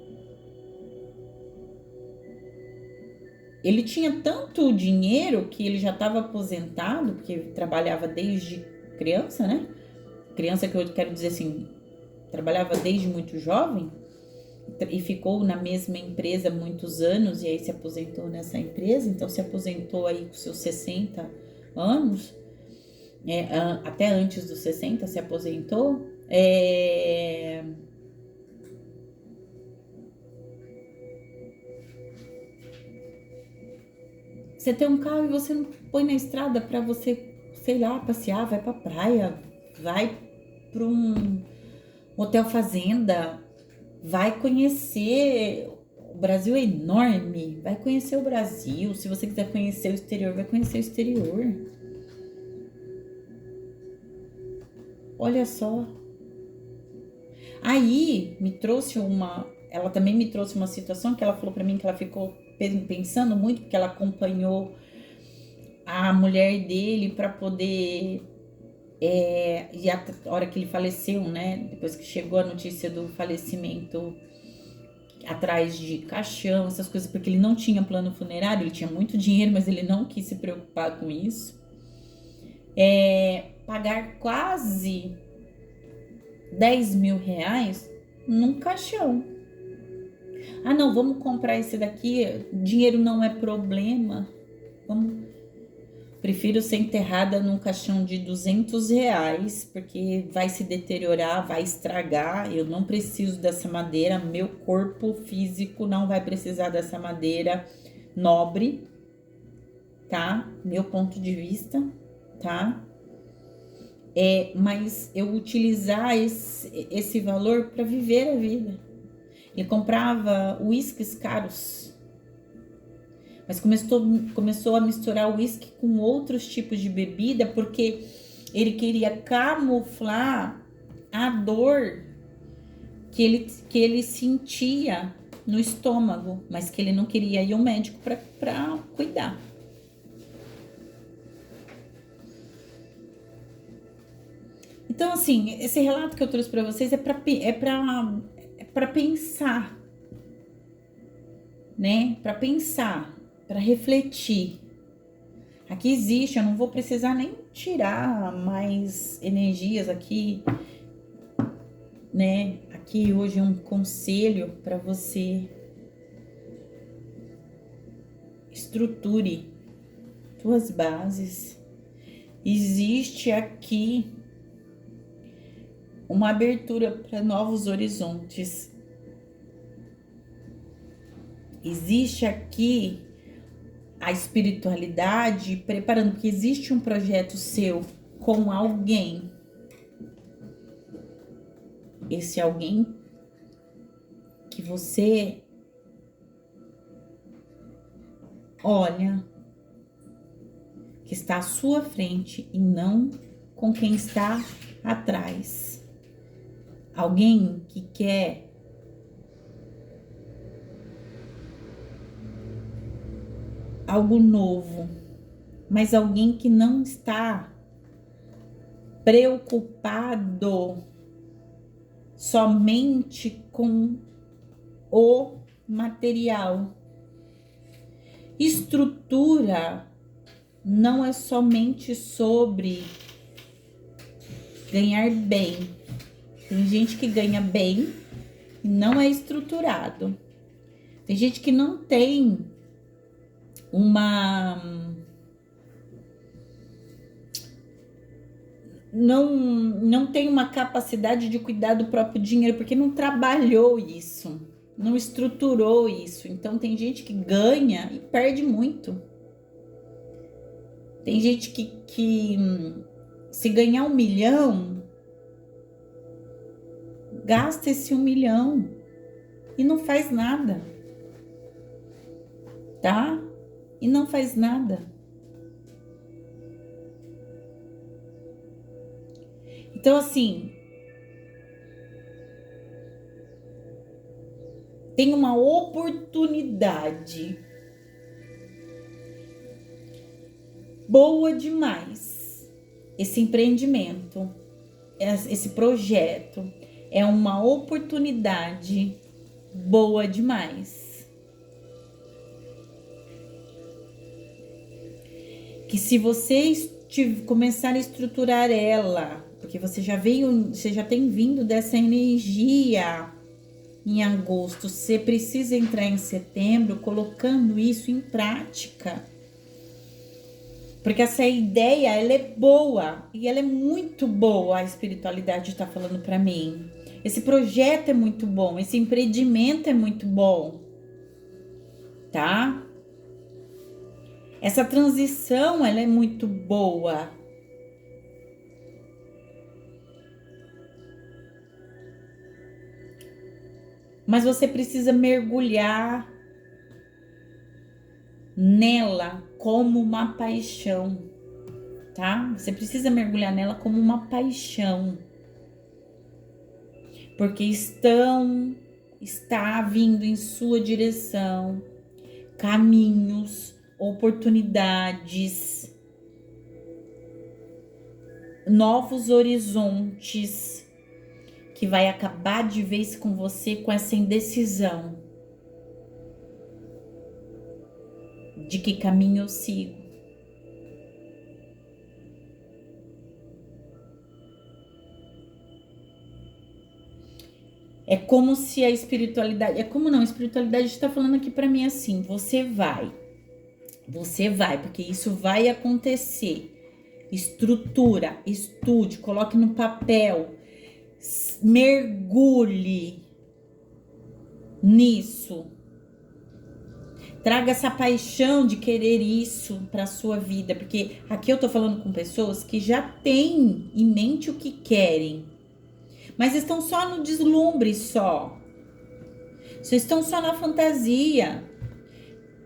Ele tinha tanto dinheiro que ele já estava aposentado, porque ele trabalhava desde criança, né? Criança que eu quero dizer assim, trabalhava desde muito jovem e ficou na mesma empresa muitos anos e aí se aposentou nessa empresa. Então se aposentou aí com seus 60 anos, até antes dos 60 se aposentou. Você tem um carro e você não põe na estrada para você, sei lá, passear, vai pra praia, vai para um hotel fazenda, vai conhecer. O Brasil é enorme, vai conhecer o Brasil. Se você quiser conhecer o exterior, vai conhecer o exterior. Olha só. Aí ela também me trouxe uma situação que ela falou para mim que ela ficou pensando muito, porque ela acompanhou a mulher dele para poder e a hora que ele faleceu, né? Depois que chegou a notícia do falecimento, atrás de caixão, essas coisas, porque ele não tinha plano funerário, ele tinha muito dinheiro, mas ele não quis se preocupar com isso. Pagar quase 10 mil reais num caixão. Ah, não, vamos comprar esse daqui, dinheiro não é problema. Prefiro ser enterrada num caixão de 200 reais, porque vai se deteriorar, vai estragar. Eu não preciso dessa madeira, meu corpo físico não vai precisar dessa madeira nobre, tá? Meu ponto de vista, tá? Mas eu utilizar esse valor para viver a vida. Ele comprava uísques caros, mas começou a misturar uísque com outros tipos de bebida, porque ele queria camuflar a dor que ele sentia no estômago, mas que ele não queria ir ao médico para cuidar. Então, assim, esse relato que eu trouxe para vocês é para pensar, né? Para pensar, para refletir. Aqui existe, eu não vou precisar nem tirar mais energias aqui, né? Aqui hoje é um conselho para você estruture suas bases. Existe aqui uma abertura para novos horizontes. Existe aqui a espiritualidade preparando, porque existe um projeto seu com alguém. Esse alguém que você olha, que está à sua frente e não com quem está atrás. Alguém que quer algo novo, mas alguém que não está preocupado somente com o material. Estrutura não é somente sobre ganhar bem. Tem gente que ganha bem e não é estruturado. Tem gente que não tem não tem uma capacidade de cuidar do próprio dinheiro, porque não trabalhou isso, não estruturou isso. Então tem gente que ganha e perde muito. Tem gente que se ganhar 1 milhão, gasta esse 1 milhão e não faz nada, tá? E não faz nada. Então, assim, tem uma oportunidade boa demais. Esse empreendimento, esse projeto é uma oportunidade boa demais. Que se você começar a estruturar ela, porque você já tem vindo dessa energia em agosto, você precisa entrar em setembro colocando isso em prática. Porque essa ideia, ela é boa, e ela é muito boa, a espiritualidade está falando para mim. Esse projeto é muito bom, esse empreendimento é muito bom, tá? Essa transição, ela é muito boa. Mas você precisa mergulhar nela como uma paixão, tá? Você precisa mergulhar nela como uma paixão. porque está vindo em sua direção caminhos, oportunidades, novos horizontes, que vai acabar de vez com você com essa indecisão de que caminho eu sigo. É como se a espiritualidade, a espiritualidade está falando aqui para mim assim, você vai, porque isso vai acontecer. Estrutura, estude, coloque no papel, mergulhe nisso. Traga essa paixão de querer isso para sua vida, porque aqui eu tô falando com pessoas que já têm em mente o que querem, mas estão só no deslumbre só. Vocês estão só na fantasia,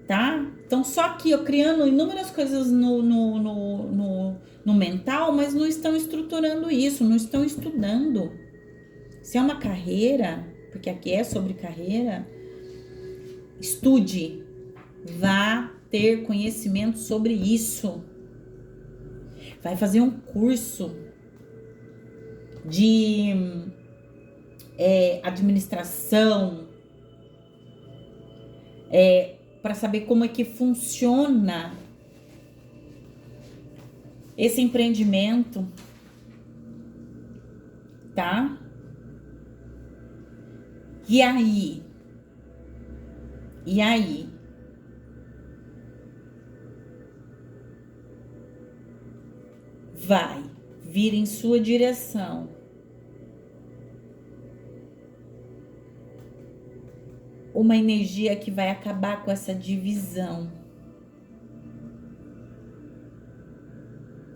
tá? Estão só aqui, ó, criando inúmeras coisas no mental, mas não estão estruturando isso, não estão estudando. Se é uma carreira, porque aqui é sobre carreira, estude, vá ter conhecimento sobre isso. Vai fazer um curso de administração, para saber como é que funciona esse empreendimento, tá? E aí? Vai vir em sua direção uma energia que vai acabar com essa divisão,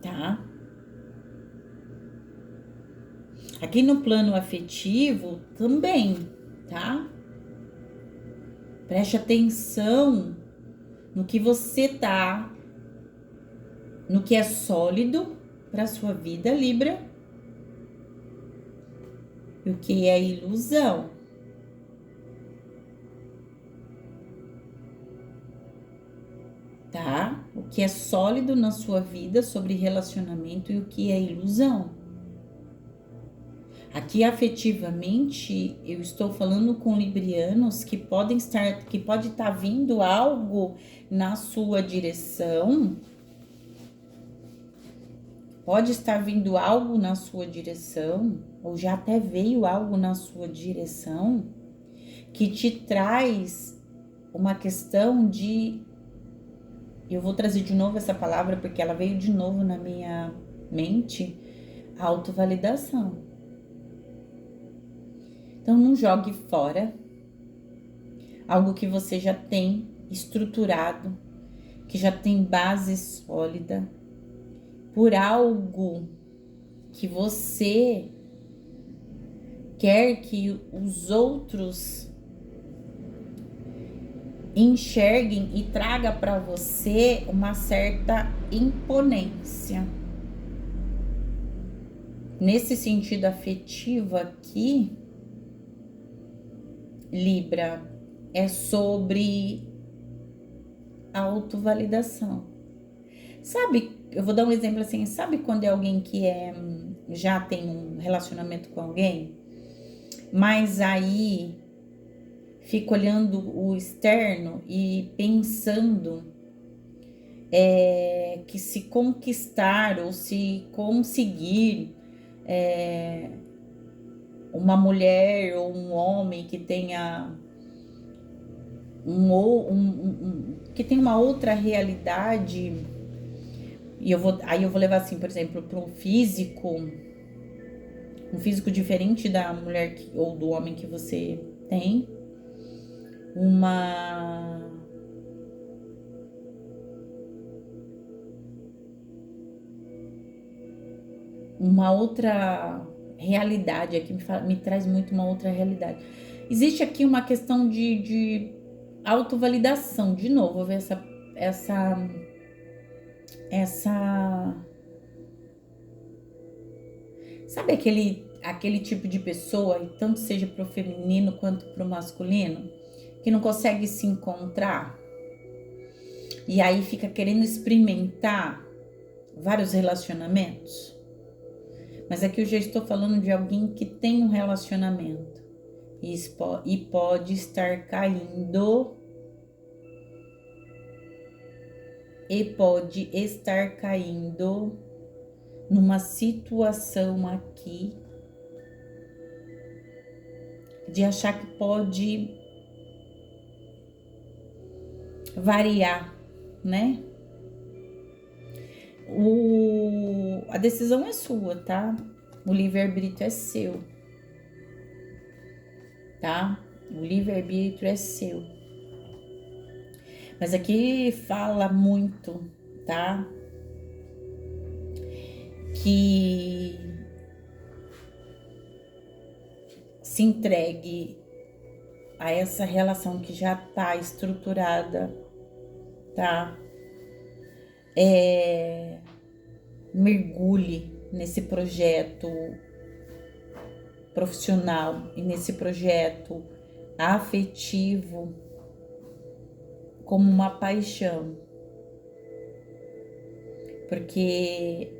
tá? Aqui no plano afetivo também, tá? Preste atenção no que você tá, no que é sólido para sua vida, Libra, e o que é ilusão. Tá? O que é sólido na sua vida sobre relacionamento e o que é ilusão. Aqui afetivamente eu estou falando com librianos que pode estar vindo algo na sua direção. Pode estar vindo algo na sua direção, ou já até veio algo na sua direção, que te traz uma questão de... Eu vou trazer de novo essa palavra porque ela veio de novo na minha mente, autovalidação. Então não jogue fora algo que você já tem estruturado, que já tem base sólida, por algo que você quer que os outros enxerguem e traga para você uma certa imponência. Nesse sentido afetivo aqui, Libra, é sobre autovalidação. Sabe, eu vou dar um exemplo assim, sabe quando é alguém que já tem um relacionamento com alguém, mas aí fica olhando o externo e pensando que se conquistar ou se conseguir uma mulher ou um homem que tenha que tem uma outra realidade, e aí eu vou levar assim, por exemplo, para um físico diferente da mulher ou do homem que você tem, uma outra realidade aqui, me traz muito uma outra realidade. Existe aqui uma questão de autovalidação, de novo, vou ver essa sabe aquele tipo de pessoa, e tanto seja pro feminino quanto pro masculino, que não consegue se encontrar e aí fica querendo experimentar vários relacionamentos. Mas aqui eu já estou falando de alguém que tem um relacionamento e pode estar caindo numa situação aqui de achar que pode variar, né? A decisão é sua, tá? O livre-arbítrio é seu, tá? O livre-arbítrio é seu. Mas aqui fala muito, tá? Que se entregue a essa relação que já tá estruturada, tá? Mergulhe nesse projeto profissional e nesse projeto afetivo como uma paixão, porque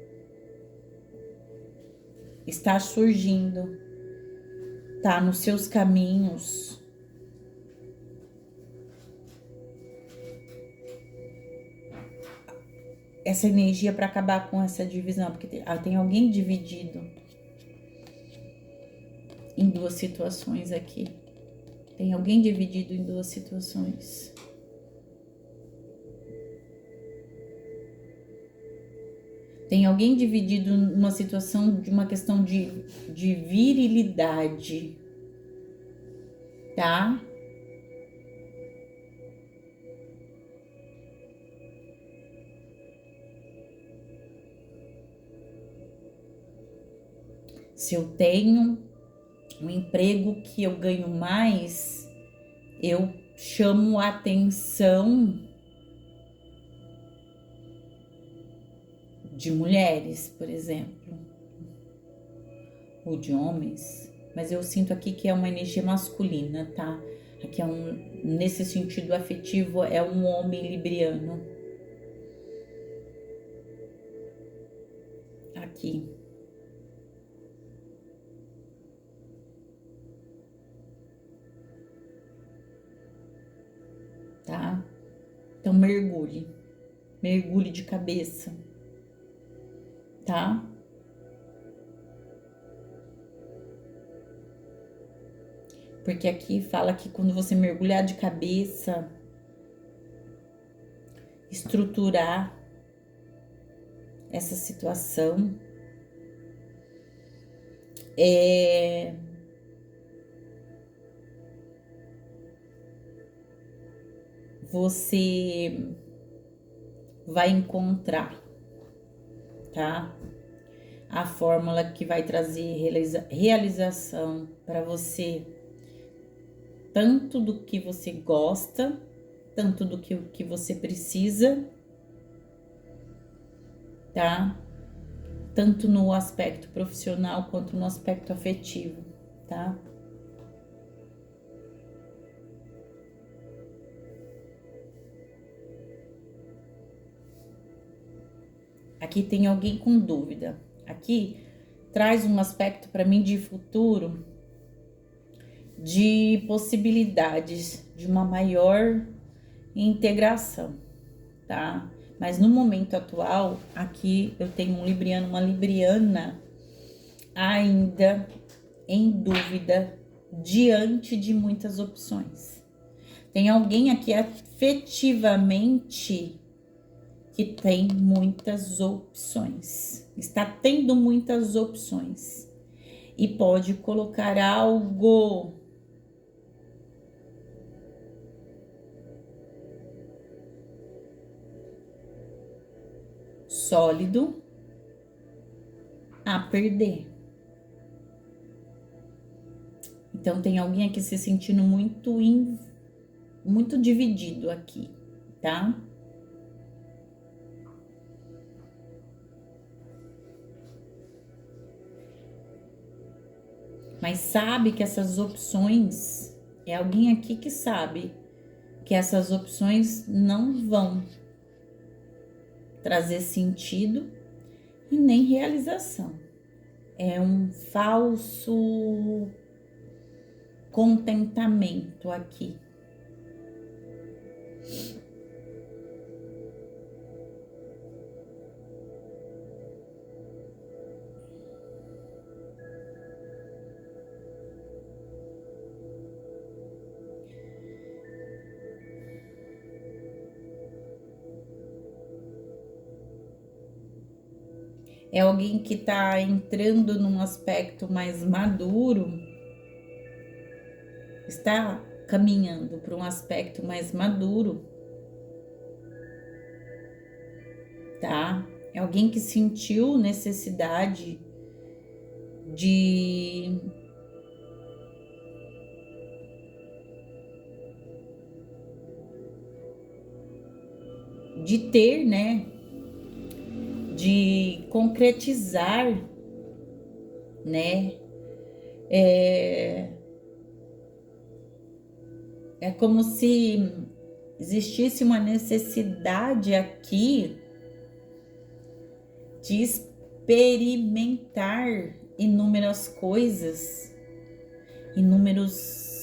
está surgindo, tá nos seus caminhos essa energia para acabar com essa divisão, porque tem alguém dividido em duas situações aqui. Tem alguém dividido em duas situações. Tem alguém dividido numa situação de uma questão de virilidade, tá? Se eu tenho um emprego que eu ganho mais, eu chamo a atenção de mulheres, por exemplo, ou de homens, mas eu sinto aqui que é uma energia masculina, tá? Aqui nesse sentido afetivo, é um homem libriano. Aqui. Tá? Então mergulhe de cabeça, tá? Porque aqui fala que quando você mergulhar de cabeça, estruturar essa situação, você vai encontrar, tá? A fórmula que vai trazer realização para você, tanto do que você gosta, tanto do que você precisa, tá? Tanto no aspecto profissional quanto no aspecto afetivo, tá? Aqui tem alguém com dúvida. Aqui traz um aspecto para mim de futuro, de possibilidades de uma maior integração, tá? Mas no momento atual, aqui eu tenho um libriano, uma libriana ainda em dúvida diante de muitas opções. Tem alguém aqui afetivamente que tem muitas opções, está tendo muitas opções e pode colocar algo sólido a perder. Então tem alguém aqui se sentindo muito dividido aqui, tá? mas sabe que essas opções, é alguém aqui que sabe que essas opções não vão trazer sentido e nem realização. É um falso contentamento aqui. É alguém que está entrando num aspecto mais maduro, está caminhando para um aspecto mais maduro, tá? É alguém que sentiu necessidade de ter, né? De concretizar, né? É como se existisse uma necessidade aqui de experimentar inúmeras coisas, inúmeros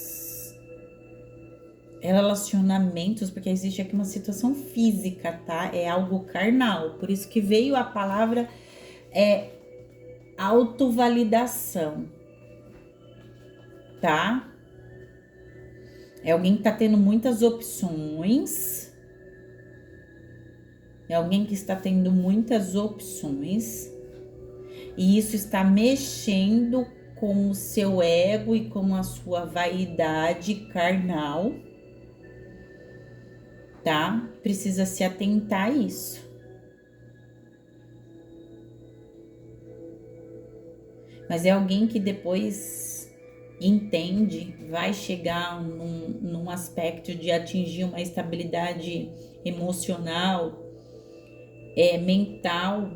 relacionamentos, porque existe aqui uma situação física, tá? É algo carnal, por isso que veio a palavra autovalidação, tá? É alguém que tá tendo muitas opções, é alguém que está tendo muitas opções, e isso está mexendo com o seu ego e com a sua vaidade carnal, tá? Precisa se atentar a isso. Mas é alguém que depois entende, vai chegar num aspecto de atingir uma estabilidade emocional, mental,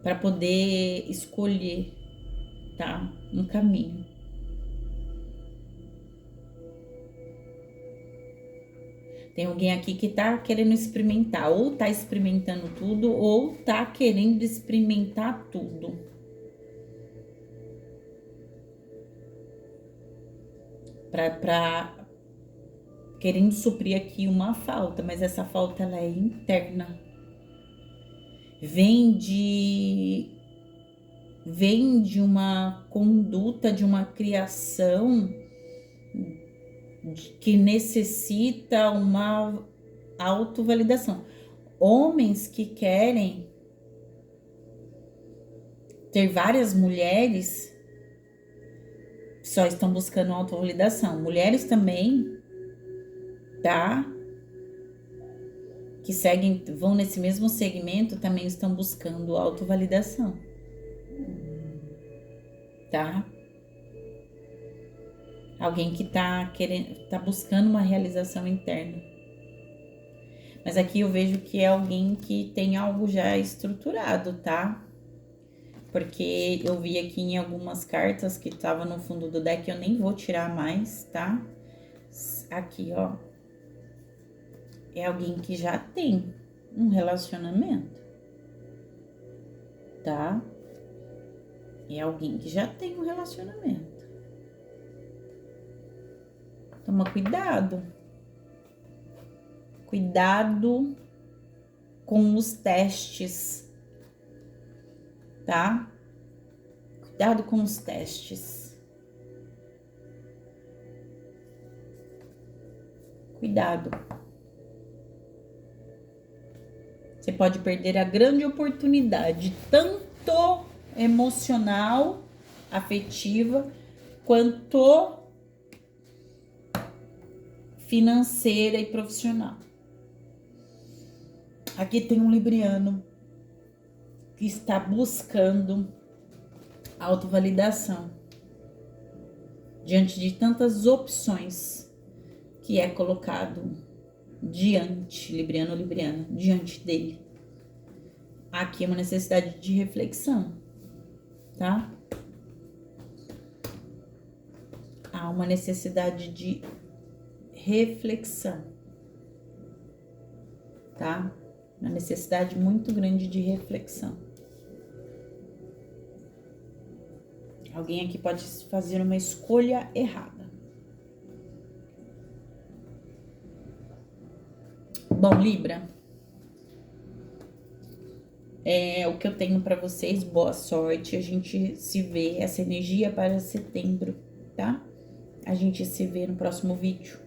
para poder escolher, tá? Um caminho. Tem alguém aqui que tá querendo experimentar, ou tá experimentando tudo, ou tá querendo experimentar tudo. Querendo suprir aqui uma falta, mas essa falta ela é interna. Vem de uma conduta, de uma criação que necessita uma autovalidação. Homens que querem ter várias mulheres só estão buscando autovalidação. Mulheres também, tá? Que vão nesse mesmo segmento também estão buscando autovalidação, tá? Alguém que tá buscando uma realização interna. Mas aqui eu vejo que é alguém que tem algo já estruturado, tá? Porque eu vi aqui em algumas cartas que tava no fundo do deck, eu nem vou tirar mais, tá? Aqui, ó. É alguém que já tem um relacionamento, tá? É alguém que já tem um relacionamento. Toma cuidado. Cuidado com os testes, tá? Cuidado com os testes. Cuidado. Você pode perder a grande oportunidade, tanto emocional, afetiva, quanto financeira e profissional. Aqui tem um libriano que está buscando autovalidação diante de tantas opções que é colocado diante, libriano ou libriana, diante dele. Aqui é uma necessidade de reflexão. tá? Há uma necessidade de reflexão, tá? Uma necessidade muito grande de reflexão. Alguém aqui pode fazer uma escolha errada. Bom, Libra, é o que eu tenho para vocês. Boa sorte. A gente se vê, essa energia para setembro, tá? A gente se vê no próximo vídeo.